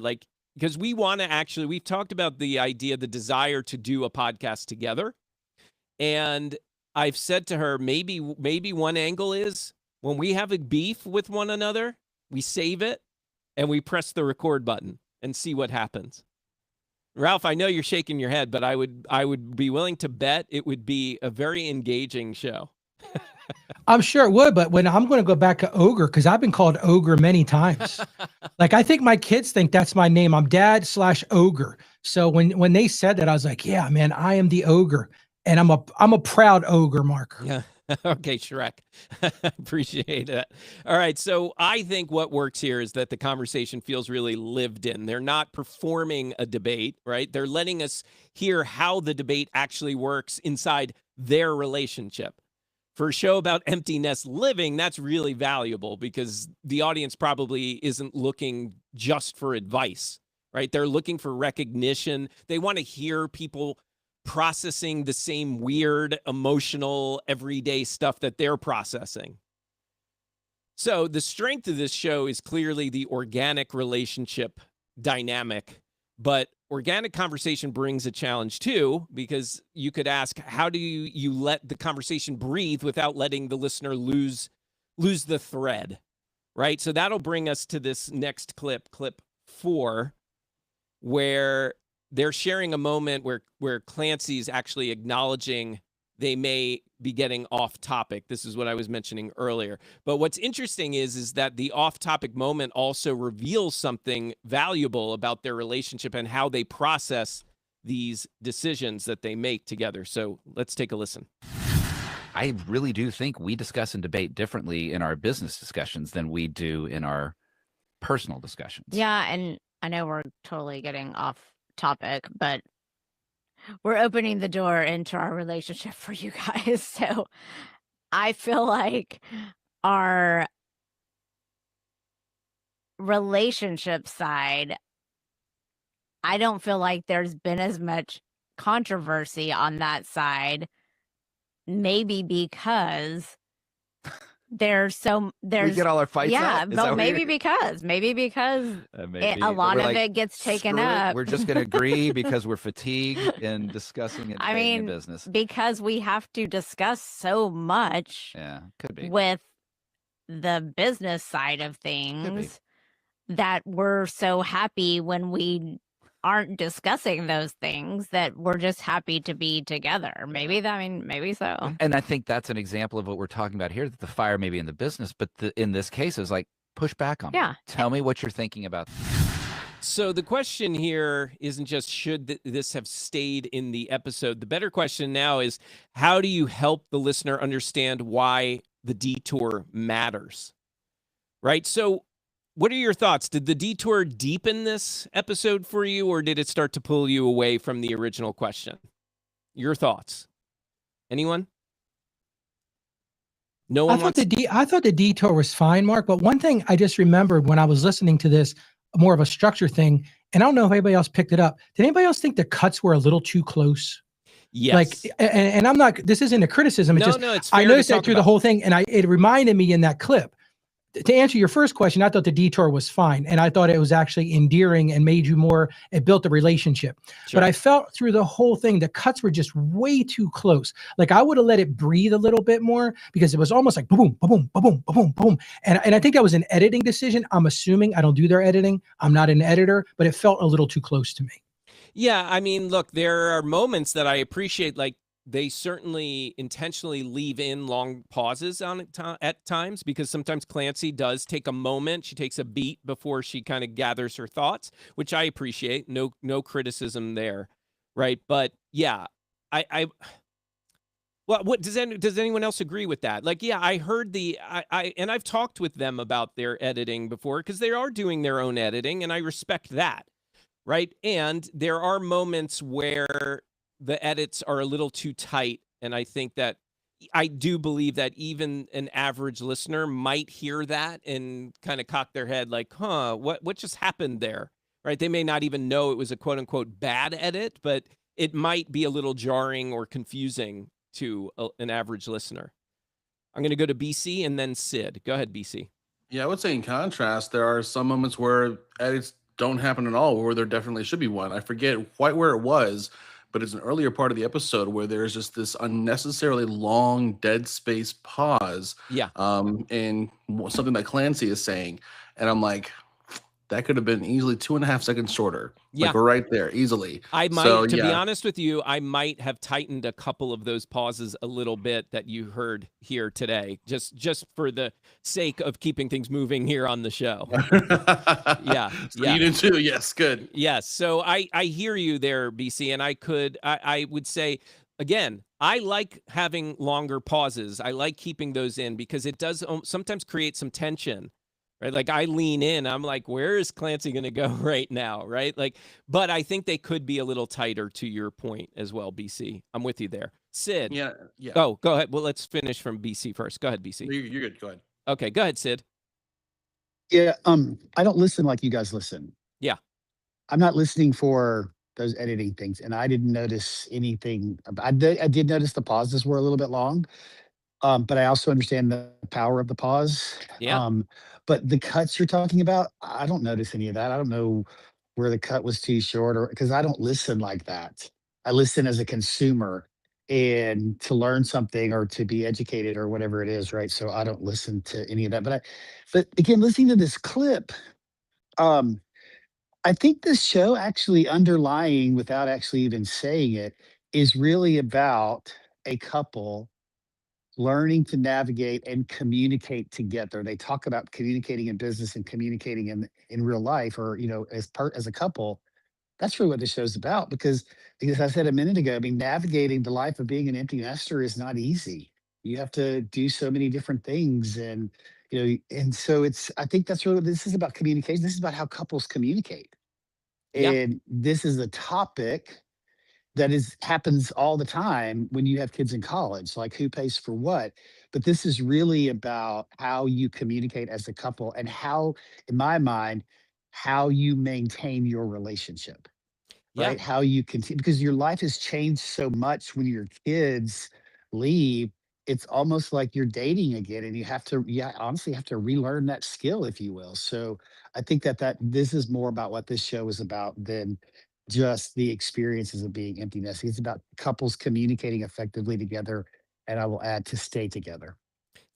because we've talked about the idea, the desire to do a podcast together. And I've said to her, maybe one angle is when we have a beef with one another, we save it and we press the record button and see what happens. Ralph, I know you're shaking your head, but I would be willing to bet it would be a very engaging show. I'm sure it would, but when I'm going to go back to Ogre, because I've been called Ogre many times. I think my kids think that's my name. I'm Dad/Ogre. So when they said that, I was like, yeah, man, I am the Ogre. And I'm a proud Ogre, Mark. Yeah. Okay, Shrek. Appreciate it. All right. So I think what works here is that the conversation feels really lived in. They're not performing a debate, right? They're letting us hear how the debate actually works inside their relationship. For a show about empty nest living, that's really valuable because the audience probably isn't looking just for advice, right? They're looking for recognition. They want to hear people processing the same weird, emotional, everyday stuff that they're processing. So the strength of this show is clearly the organic relationship dynamic, but organic conversation brings a challenge too, because you could ask, how do you let the conversation breathe without letting the listener lose the thread, right? So that'll bring us to this next clip 4, where they're sharing a moment where Clancy's actually acknowledging they may be getting off topic. This is what I was mentioning earlier. But what's interesting is that the off topic moment also reveals something valuable about their relationship and how they process these decisions that they make together. So let's take a listen. I really do think we discuss and debate differently in our business discussions than we do in our personal discussions. Yeah, and I know we're totally getting off topic, but we're opening the door into our relationship for you guys. So I feel like our relationship side, I don't feel like there's been as much controversy on that side, maybe because we get all our fights out? Is but maybe because a lot of it gets taken up. We're just going to agree because we're fatigued in discussing and debating the business. Because we have to discuss so much could be. with the business side of things that we're so happy when we aren't discussing those things, that we're just happy to be together. Maybe so. And I think that's an example of what we're talking about here, that the fire may be in the business, but in this case is like, push back on me. Tell me what you're thinking about. So the question here isn't just should this have stayed in the episode. The better question now is, how do you help the listener understand why the detour matters? Right? So what are your thoughts? Did the detour deepen this episode for you, or did it start to pull you away from the original question? Your thoughts? Anyone? No one wants. I thought the detour was fine, Mark. But one thing I just remembered when I was listening to this, more of a structure thing, and I don't know if anybody else picked it up. Did anybody else think the cuts were a little too close? Yes. And I'm not. This isn't a criticism. It's it's fair I noticed that through the whole thing, and it reminded me in that clip. To answer your first question, I thought the detour was fine. And I thought it was actually endearing and it built a relationship. Sure. But I felt through the whole thing, the cuts were just way too close. Like I would have let it breathe a little bit more, because it was almost like boom, boom, boom, boom, boom. And I think that was an editing decision. I'm assuming. I don't do their editing. I'm not an editor, but it felt a little too close to me. Yeah. I mean, look, there are moments that I appreciate, like they certainly intentionally leave in long pauses on it at times, because sometimes Clancy does take a moment. She takes a beat before she kind of gathers her thoughts, which I appreciate. No criticism there, right? But yeah, I well, what does anyone else agree with that? Like, yeah, I heard and I've talked with them about their editing before, because they are doing their own editing, and I respect that, right? And there are moments where the edits are a little too tight, and I think that I do believe that even an average listener might hear that and kind of cock their head like, huh, what just happened there? Right? They may not even know it was a quote unquote bad edit, but it might be a little jarring or confusing to an average listener. I'm going to go to BC and then Sid. Go ahead, BC. Yeah, I would say in contrast, there are some moments where edits don't happen at all, where there definitely should be one. I forget quite where it was, but it's an earlier part of the episode where there's just this unnecessarily long dead space pause, Yeah. in something that Clancy is saying, and I'm like, that could have been easily 2.5 seconds shorter. Yeah. Like right there, easily. I might, So, to be yeah. honest with you, I might have tightened a couple of those pauses a little bit that you heard here today, just for the sake of keeping things moving here on the show. Yeah. So Yeah. you did too. Yes. Good. Yes. So I hear you there, BC, and I would say, again, I like having longer pauses. I like keeping those in because it does sometimes create some tension, right? Like I lean in, I'm like, where is Clancy going to go right now? Right. Like, but I think they could be a little tighter, to your point as well, BC. I'm with you there. Sid. Yeah. Yeah. Oh, go ahead. Well, let's finish from BC first. Go ahead, BC. You're good. Go ahead. Okay. Go ahead, Sid. Yeah, I don't listen like you guys listen. Yeah. I'm not listening for those editing things, and I didn't notice anything. I did notice the pauses were a little bit long, but I also understand the power of the pause. Yeah. But the cuts you're talking about, I don't notice any of that. I don't know where the cut was too short, or because I don't listen like that. I listen as a consumer and to learn something or to be educated or whatever it is, right? So I don't listen to any of that. But again, listening to this clip, um, I think this show actually underlying, without actually even saying it, is really about a couple learning to navigate and communicate together. They talk about communicating in business and communicating in real life, or as a couple. That's really what this show's about, because I said a minute ago, I mean, navigating the life of being an empty nester is not easy. You have to do so many different things, and so I think that's really what this is about. Communication. This is about how couples communicate. Yeah. And this is a topic that happens all the time when you have kids in college, like who pays for what. But this is really about how you communicate as a couple, and how, in my mind, how you maintain your relationship, Yeah. right? How you continue, because your life has changed so much when your kids leave. It's almost like you're dating again, and you have to, honestly, have to relearn that skill, if you will. So I think that this is more about what this show is about than just the experiences of being empty nesting. It's about couples communicating effectively together, and I will add, to stay together.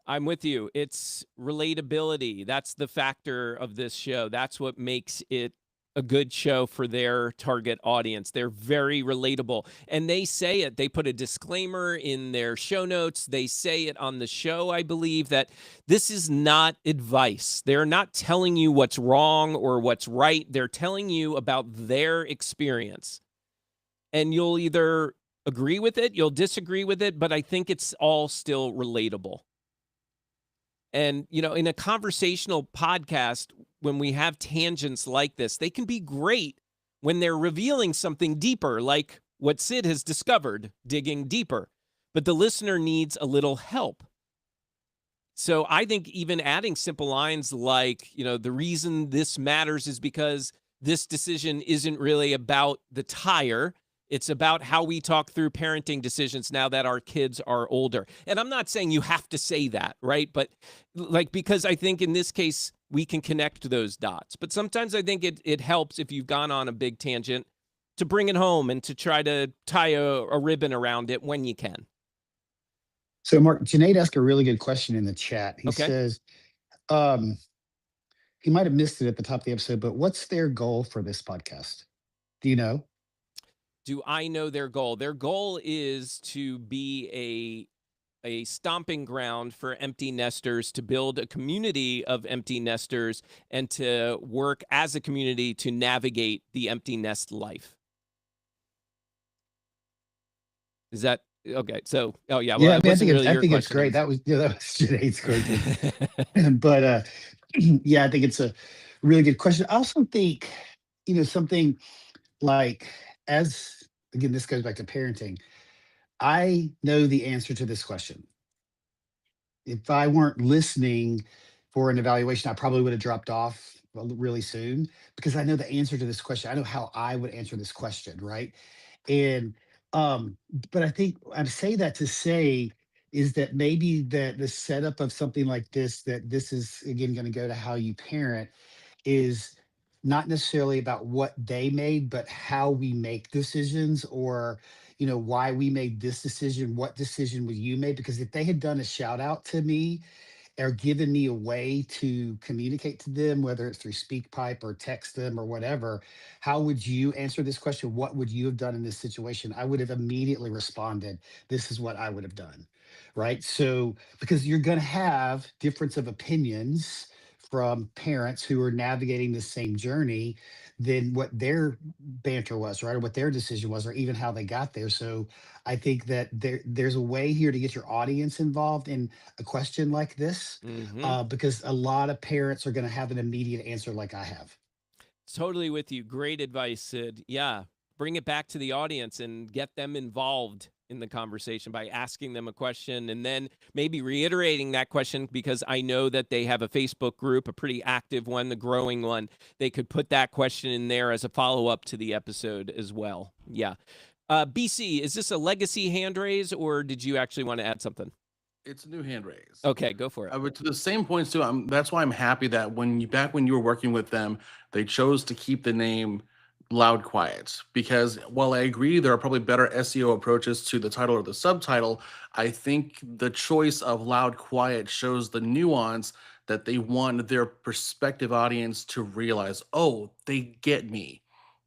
I'm with you. It's relatability. That's the factor of this show. That's what makes it a good show for their target audience. They're very relatable. And they say it. They put a disclaimer in their show notes. They say it on the show, I believe, that this is not advice. They're not telling you what's wrong or what's right. They're telling you about their experience. And you'll either agree with it, you'll disagree with it, but I think it's all still relatable. And, in a conversational podcast, when we have tangents like this, they can be great when they're revealing something deeper, like what Sid has discovered, digging deeper. But the listener needs a little help. So I think even adding simple lines like, the reason this matters is because this decision isn't really about the tire. It's about how we talk through parenting decisions now that our kids are older. And I'm not saying you have to say that, right? But because I think in this case, we can connect those dots. But sometimes I think it helps if you've gone on a big tangent to bring it home and to try to tie a ribbon around it when you can. So Mark, Junaid asked a really good question in the chat. He says, he might have missed it at the top of the episode, but what's their goal for this podcast? Do you know? Do I know their goal? Their goal is to be a stomping ground for empty nesters, to build a community of empty nesters, and to work as a community to navigate the empty nest life. Is that okay? So, oh yeah, well, Yeah, I it mean, wasn't really I your think it's question. great. That was Sinead's question. But yeah, I think it's a really good question. I also think, something like, as again, this goes back to parenting. I know the answer to this question. If I weren't listening for an evaluation, I probably would have dropped off really soon, because I know the answer to this question. I know how I would answer this question, right? And um, but I think I say that to say is that maybe that the setup of something like this, that this is again going to go to how you parent, is not necessarily about what they made, but how we make decisions, or why we made this decision. What decision would you make? Because if they had done a shout out to me or given me a way to communicate to them, whether it's through SpeakPipe or text them or whatever, how would you answer this question? What would you have done in this situation? I would have immediately responded, this is what I would have done. Right. So, because you're going to have difference of opinions from parents who are navigating the same journey than what their banter was, right? Or what their decision was, or even how they got there. So I think that there's a way here to get your audience involved in a question like this, because a lot of parents are going to have an immediate answer like I have. Totally with you. Great advice, Sid. Yeah. Bring it back to the audience and get them involved in the conversation by asking them a question, and then maybe reiterating that question, because I know that they have a Facebook group, a pretty active one, the growing one. They could put that question in there as a follow-up to the episode as well. Yeah. BC, is this a legacy hand raise, or did you actually want to add something? It's a new hand raise. Okay, go for it. I would, to the same points too. That's why I'm happy that back when you were working with them, they chose to keep the name Loud Quiet, because while I agree there are probably better SEO approaches to the title or the subtitle, I think the choice of Loud Quiet shows the nuance that they want their prospective audience to realize, oh, they get me.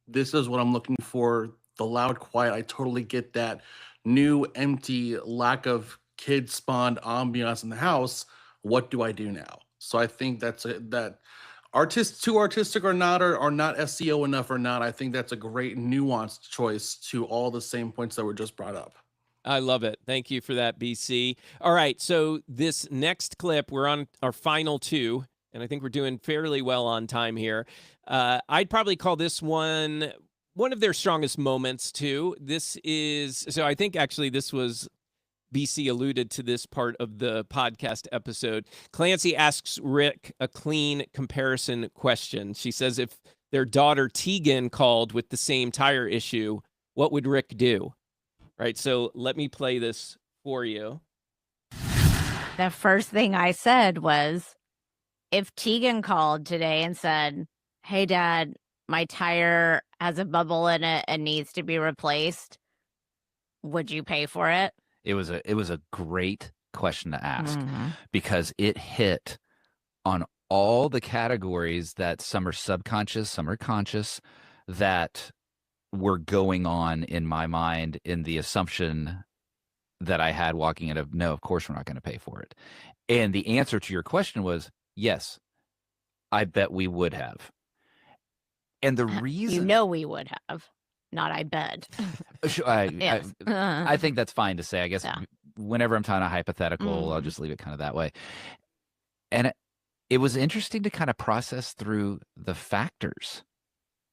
This is what I'm looking for. The Loud Quiet, I totally get that. New, empty, lack of kid spawned ambiance in the house. What do I do now? So I think that too artistic or not, or not SEO enough or not, I think that's a great nuanced choice to all the same points that were just brought up. I love it. Thank you for that, BC. All right, so this next clip, we're on our final two, and I think we're doing fairly well on time here. I'd probably call this one of their strongest moments too. So I think actually this was, BC alluded to this part of the podcast episode. Clancy asks Rick a clean comparison question. She says, if their daughter Tegan called with the same tire issue, what would Rick do? Right. So let me play this for you. The first thing I said was, if Tegan called today and said, hey, Dad, my tire has a bubble in it and needs to be replaced, would you pay for it? It was a great question to ask, because it hit on all the categories that some are subconscious, some are conscious, that were going on in my mind, in the assumption that I had walking in of, no, of course we're not going to pay for it. And the answer to your question was, yes, I bet we would have. And the reason, we would have. Not I bet. Yes. I think that's fine to say. I guess whenever I'm talking a hypothetical, I'll just leave it kind of that way. And it was interesting to kind of process through the factors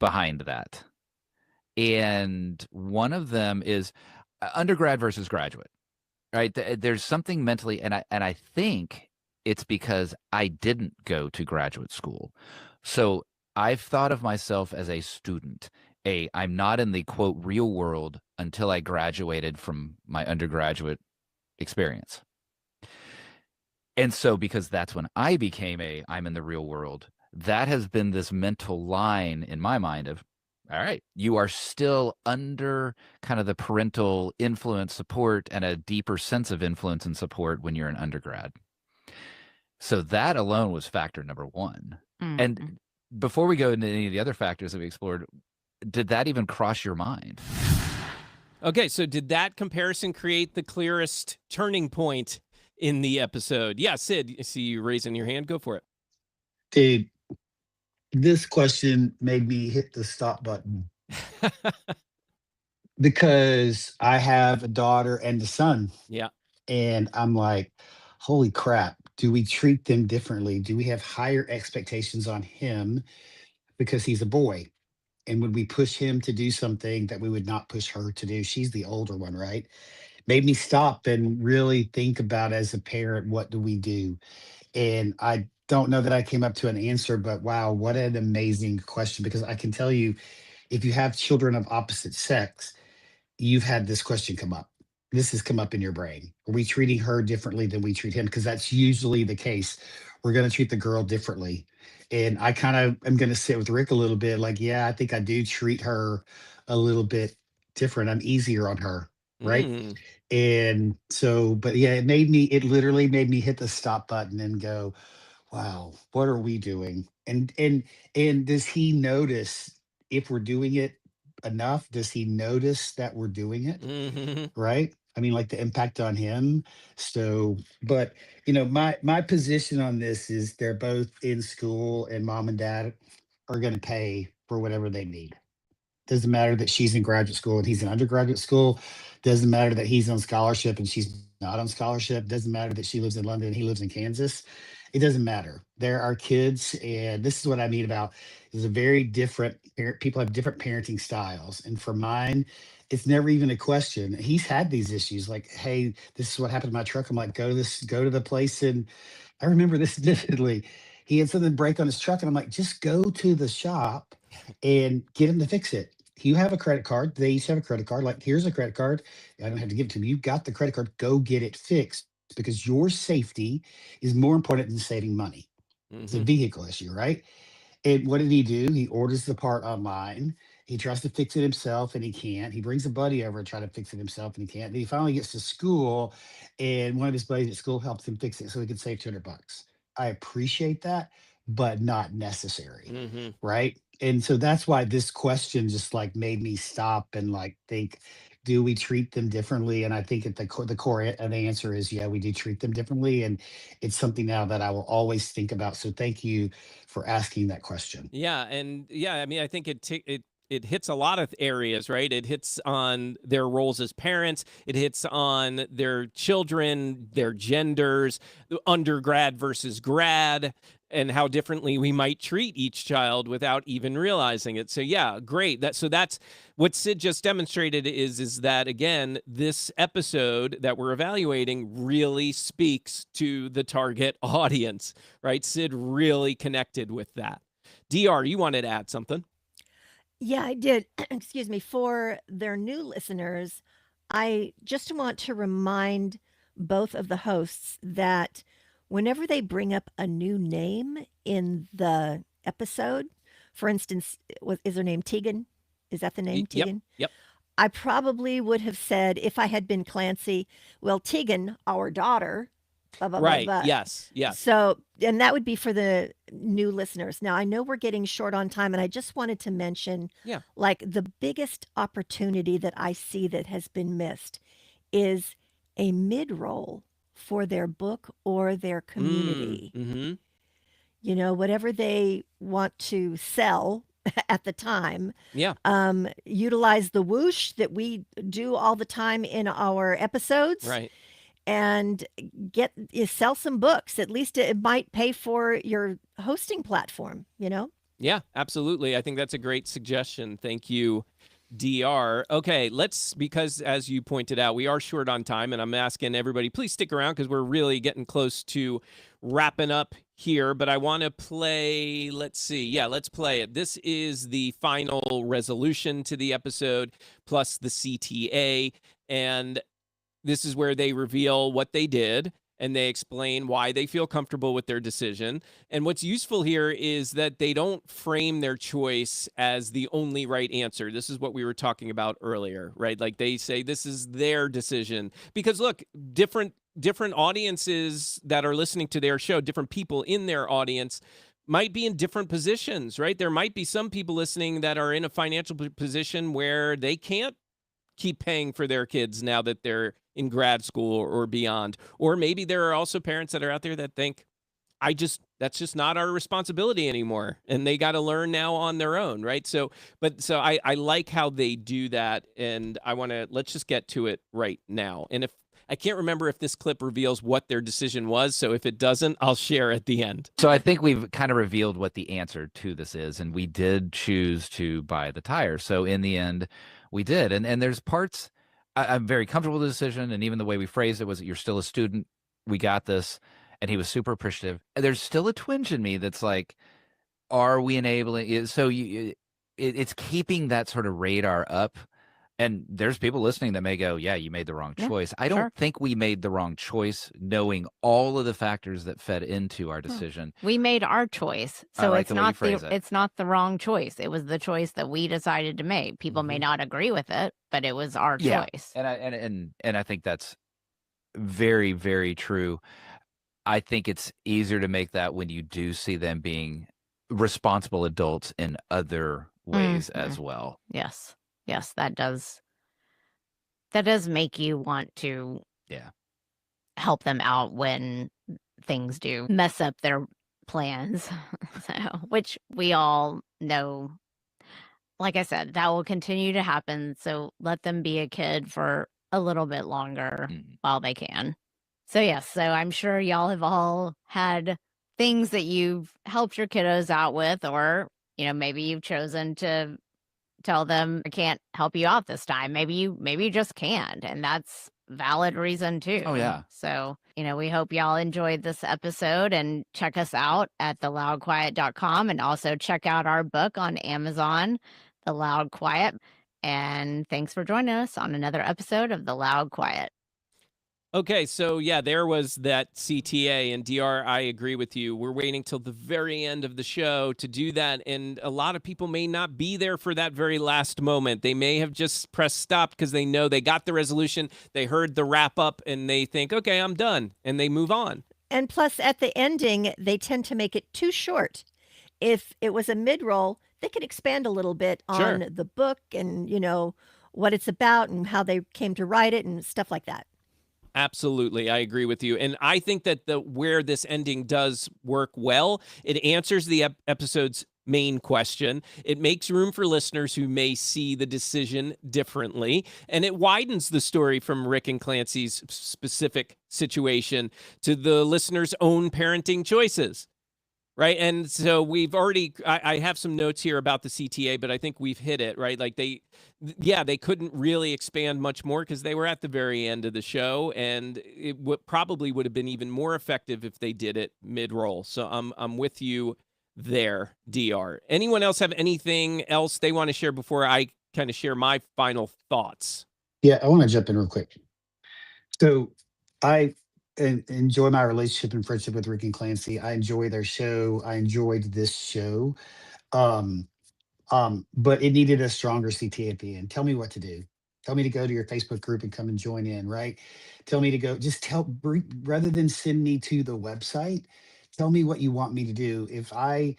behind that. And one of them is undergrad versus graduate, right? There's something mentally, and I think it's because I didn't go to graduate school. So I've thought of myself as a student. I'm not in the quote real world until I graduated from my undergraduate experience. And so because that's when I became I'm in the real world, that has been this mental line in my mind of, all right, you are still under kind of the parental influence, support, and a deeper sense of influence and support when you're an undergrad. So that alone was factor number one. And before we go into any of the other factors that we explored, did that even cross your mind? Okay, so did that comparison create the clearest turning point in the episode? Yeah, Sid, I see you raising your hand. Go for it. Dude, this question made me hit the stop button because I have a daughter and a son. Yeah. And I'm like, holy crap, do we treat them differently? Do we have higher expectations on him because he's a boy? And would we push him to do something that we would not push her to do? She's the older one, right? Made me stop and really think about, as a parent, what do we do? And I don't know that I came up to an answer, but wow, what an amazing question. Because I can tell you, if you have children of opposite sex, you've had this question come up. This has come up in your brain. Are we treating her differently than we treat him? Because that's usually the case. We're going to treat the girl differently. And I kind of am going to sit with Rick a little bit like, yeah, I think I do treat her a little bit different. I'm easier on her. Right. Mm. And so, but yeah, it literally made me hit the stop button and go, wow, what are we doing? And does he notice if we're doing it enough? Does he notice that we're doing it? Mhm. Right? I mean, like the impact on him. So, but my position on this is they're both in school and mom and dad are going to pay for whatever they need. Doesn't matter that she's in graduate school and he's in undergraduate school. Doesn't matter that he's on scholarship and she's not on scholarship. Doesn't matter that she lives in London and he lives in Kansas. It doesn't matter. There are kids, and this is what I mean about is a very different people have different parenting styles. And for mine, it's never even a question. He's had these issues like, hey, this is what happened to my truck. I'm like, go to the place, and I remember this vividly. He had something break on his truck, and I'm like, just go to the shop and get him to fix it. You have a credit card. They each have a credit card. Like, here's a credit card. I don't have to give it to him. You got the credit card. Go get it fixed because your safety is more important than saving money. It's a Mhm. vehicle issue, right? And what did he do? He orders the part online. He tries to fix it himself and he can't. He brings a buddy over to try to fix it himself and he can't. Then he finally gets to school and one of his buddies at school helps him fix it so he can save $200. I appreciate that, but not necessary. Mhm. Right. And so that's why this question just like made me stop and like think, do we treat them differently? And I think at the core of the answer is, yeah, we do treat them differently. And it's something now that I will always think about. So thank you for asking that question. Yeah, and yeah, I mean, I think it hits a lot of areas, right? It hits on their roles as parents. It hits on their children, their genders, the undergrad versus grad, and how differently we might treat each child without even realizing it. So yeah, great. That's what Sid just demonstrated is that again, this episode that we're evaluating really speaks to the target audience, right? Sid really connected with that. DR, you wanted to add something? Yeah, I did. Excuse me. For their new listeners, I just want to remind both of the hosts that whenever they bring up a new name in the episode, for instance, is her name Tegan? Is that the name, Yep, Tegan? yep. I probably would have said, if I had been Clancy, well, Tegan, our daughter, blah, blah, blah, Right. blah. Yes. Yes. So, and that would be for the new listeners. Now, I know we're getting short on time, and I just wanted to mention Yeah. like the biggest opportunity that I see that has been missed is a mid roll for their book or their community. Mm-hmm. Whatever they want to sell at the time. Yeah. Utilize the whoosh that we do all the time in our episodes. Right. And sell some books. At least it might pay for your hosting platform, Yeah, absolutely. I think that's a great suggestion. Thank you, DR. Okay, because as you pointed out, we are short on time, and I'm asking everybody, please stick around because we're really getting close to wrapping up here. But I want to play, let's see. Yeah, let's play it. This is the final resolution to the episode, plus the CTA. And this is where they reveal what they did and they explain why they feel comfortable with their decision. And what's useful here is that they don't frame their choice as the only right answer. This is what we were talking about earlier, right? Like they say this is their decision because look, different audiences that are listening to their show, different people in their audience might be in different positions, right? There might be some people listening that are in a financial position where they can't keep paying for their kids now that they're in grad school or beyond. Or maybe there are also parents that are out there that think, that's just not our responsibility anymore, and they got to learn now on their own, right? So I like how they do that, and let's just get to it right now. And if I can't remember if this clip reveals what their decision was, so if it doesn't, I'll share at the end. So I think we've kind of revealed what the answer to this is, and we did choose to buy the tire. So in the end, we did. And there's parts I'm very comfortable with the decision, and even the way we phrased it was, you're still a student, we got this. And he was super appreciative. There's still a twinge in me that's like, are we enabling? So it's keeping that sort of radar up. And there's people listening that may go, yeah, you made the wrong Yeah, choice. I don't sure. think we made the wrong choice, knowing all of the factors that fed into our decision. We made our choice. I So like it's the way you not phrase it. it's not the wrong choice. It was the choice that we decided to make. People may not agree with it, but it was our Yeah. choice. And I think that's very, very true. I think it's easier to make that when you do see them being responsible adults in other ways as well. Yes. Yes, that does make you want to Yeah. help them out when things do mess up their plans. So, which we all know, like I said, that will continue to happen. So let them be a kid for a little bit longer while they can. So yes, so I'm sure y'all have all had things that you've helped your kiddos out with, or, maybe you've chosen to tell them, I can't help you out this time. Maybe you just can't. And that's valid reason too. Oh, yeah. So, we hope y'all enjoyed this episode, and check us out at theloudquiet.com, and also check out our book on Amazon, The Loud Quiet. And thanks for joining us on another episode of The Loud Quiet. Okay, so yeah, there was that CTA, and DR, I agree with you. We're waiting till the very end of the show to do that, and a lot of people may not be there for that very last moment. They may have just pressed stop because they know they got the resolution, they heard the wrap up, and they think, okay, I'm done, and they move on. And plus, at the ending, they tend to make it too short. If it was a mid-roll, they could expand a little bit on Sure. the book and, what it's about and how they came to write it and stuff like that. Absolutely, I agree with you, and I think that where this ending does work well, it answers the episode's main question. It makes room for listeners who may see the decision differently, and it widens the story from Rick and Clancy's specific situation to the listener's own parenting choices. Right. And so we've already, I have some notes here about the CTA, but I think we've hit it, right? Like they couldn't really expand much more because they were at the very end of the show, and it probably would have been even more effective if they did it mid-roll. So I'm with you there, DR. Anyone else have anything else they want to share before I kind of share my final thoughts? Yeah, I want to jump in real quick. So I enjoy my relationship and friendship with Rick and Clancy. I enjoy their show. I enjoyed this show. Um, but it needed a stronger CTA at the end. Tell me what to do. Tell me to go to your Facebook group and come and join in, right? Tell me to go, rather than send me to the website, tell me what you want me to do. If a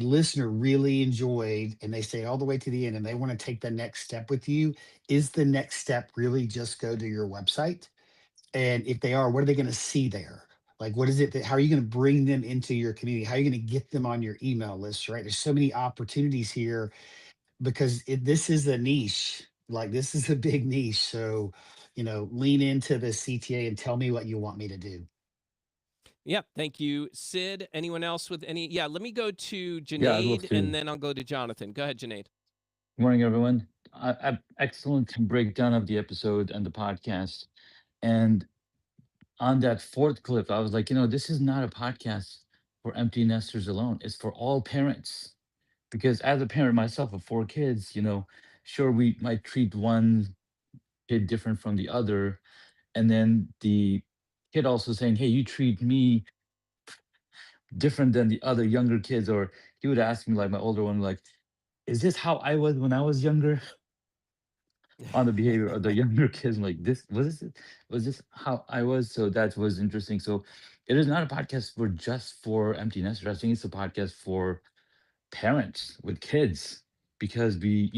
listener really enjoyed and they stayed all the way to the end and they want to take the next step with you, is the next step really just go to your website? And if they are, what are they going to see there? Like, what is it how are you going to bring them into your community? How are you going to get them on your email list, right? There's so many opportunities here because this is a niche. Like, this is a big niche. So, lean into the CTA and tell me what you want me to do. Yeah, thank you, Sid. Anyone else with any? Yeah, let me go to Yeah, I'd love Junaid, to. and then I'll go to Jonathan. Go ahead, Junaid. Good morning, everyone. Excellent breakdown of the episode and the podcast. And on that fourth clip, I was like, this is not a podcast for empty nesters alone. It's for all parents. Because as a parent myself of 4 kids, sure, we might treat one kid different from the other. And then the kid also saying, hey, you treat me different than the other younger kids. Or he would ask me, like my older one, like, is this how I was when I was younger? On the behavior of the younger kids, like was this how I was? So that was interesting. So it is not a podcast for empty nesters. I think it's a podcast for parents with kids, because we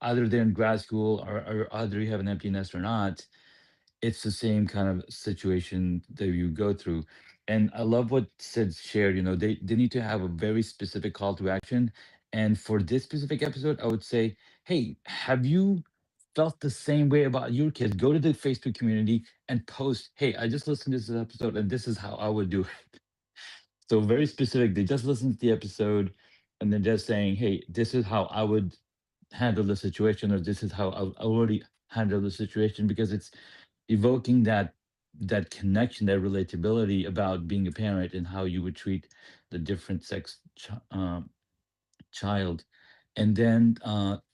either they're in grad school or either you have an empty nest or not, it's the same kind of situation that you go through. And I love what Sid shared. They need to have a very specific call to action. And for this specific episode, I would say, hey, have you felt the same way about your kids? Go to the Facebook community and post, hey, I just listened to this episode and this is how I would do it. So very specific. They just listened to the episode and they're just saying, hey, this is how I would handle the situation, or this is how I already handle the situation, because it's evoking that connection, that relatability about being a parent and how you would treat the different sex child. And then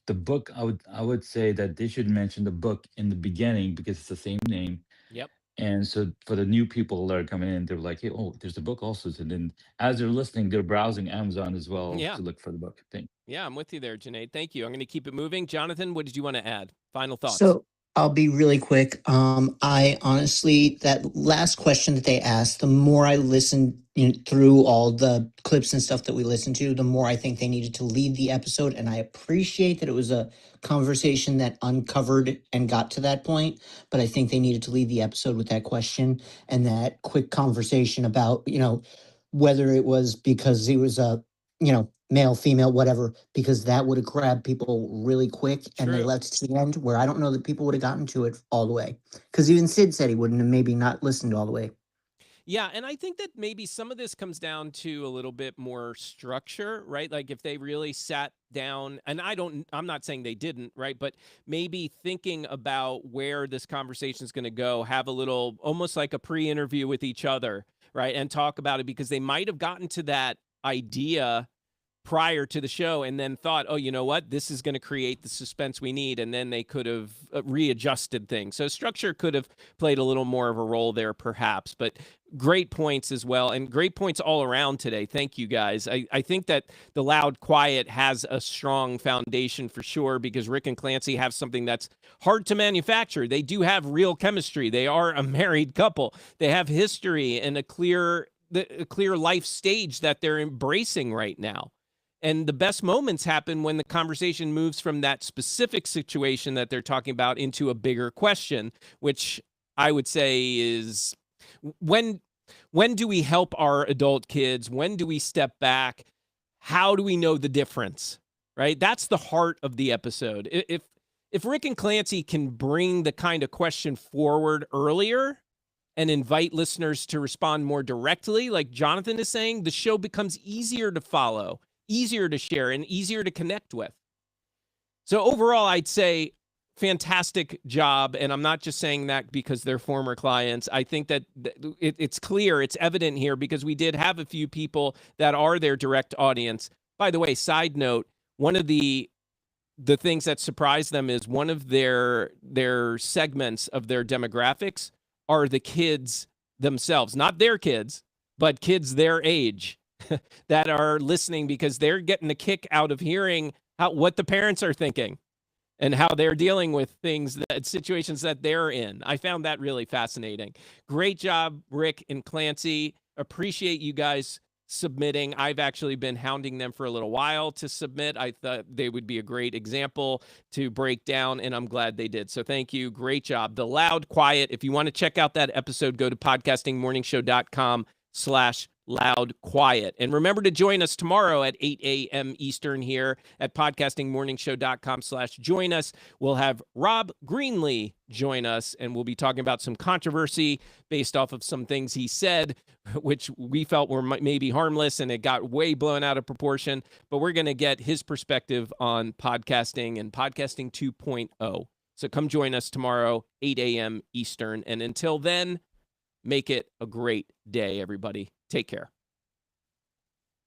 the book, I would say that they should mention the book in the beginning because it's the same name. Yep. And so for the new people that are coming in, they're like, hey, oh, there's a book also. So then as they're listening, they're browsing Amazon as well Yeah. to look for the book. Yeah, I'm with you there, Janae. Thank you. I'm going to keep it moving. Jonathan, what did you want to add? Final thoughts. So I'll be really quick. I honestly, that last question that they asked, the more I listened through all the clips and stuff that we listened to, the more I think they needed to lead the episode. And I appreciate that it was a conversation that uncovered and got to that point. But I think they needed to lead the episode with that question and that quick conversation about, whether it was because he was a, male, female, whatever, because that would have grabbed people really quick and they True. left it to the end where I don't know that people would have gotten to it all the way. Because even Sid said he wouldn't have maybe not listened all the way. Yeah, and I think that maybe some of this comes down to a little bit more structure, right? Like if they really sat down, and I'm not saying they didn't, right? But maybe thinking about where this conversation is going to go, have a little, almost like a pre-interview with each other, right? And talk about it, because they might have gotten to that idea prior to the show and then thought, oh, you know what, this is going to create the suspense we need. And then they could have readjusted things. So structure could have played a little more of a role there, perhaps. But great points as well. And great points all around today. Thank you, guys. I think that The Loud Quiet has a strong foundation for sure, because Rick and Clancy have something that's hard to manufacture. They do have real chemistry. They are a married couple. They have history and a clear life stage that they're embracing right now. And the best moments happen when the conversation moves from that specific situation that they're talking about into a bigger question, which I would say is when do we help our adult kids? When do we step back? How do we know the difference? Right? That's the heart of the episode. If Rick and Clancy can bring the kind of question forward earlier and invite listeners to respond more directly, like Jonathan is saying, the show becomes easier to follow, easier to share, and easier to connect with. So overall, I'd say fantastic job. And I'm not just saying that because they're former clients. I think that it's clear, it's evident here, because we did have a few people that are their direct audience. By the way, side note, one of the things that surprised them is one of their segments of their demographics are the kids themselves, not their kids, but kids their age that are listening, because they're getting a kick out of hearing what the parents are thinking and how they're dealing with situations that they're in. I found that really fascinating. Great job, Rick and Clancy. Appreciate you guys submitting. I've actually been hounding them for a little while to submit. I thought they would be a great example to break down, and I'm glad they did. So thank you. Great job. The Loud Quiet. If you want to check out that episode, go to podcastingmorningshow.com/Loud Quiet. And remember to join us tomorrow at 8 a.m. Eastern here at podcastingmorningshow.com/join us. We'll have Rob Greenlee join us, and we'll be talking about some controversy based off of some things he said, which we felt were maybe harmless, and it got way blown out of proportion. But we're going to get his perspective on podcasting and podcasting 2.0. So come join us tomorrow, 8 a.m. Eastern. And until then, make it a great day, everybody. Take care.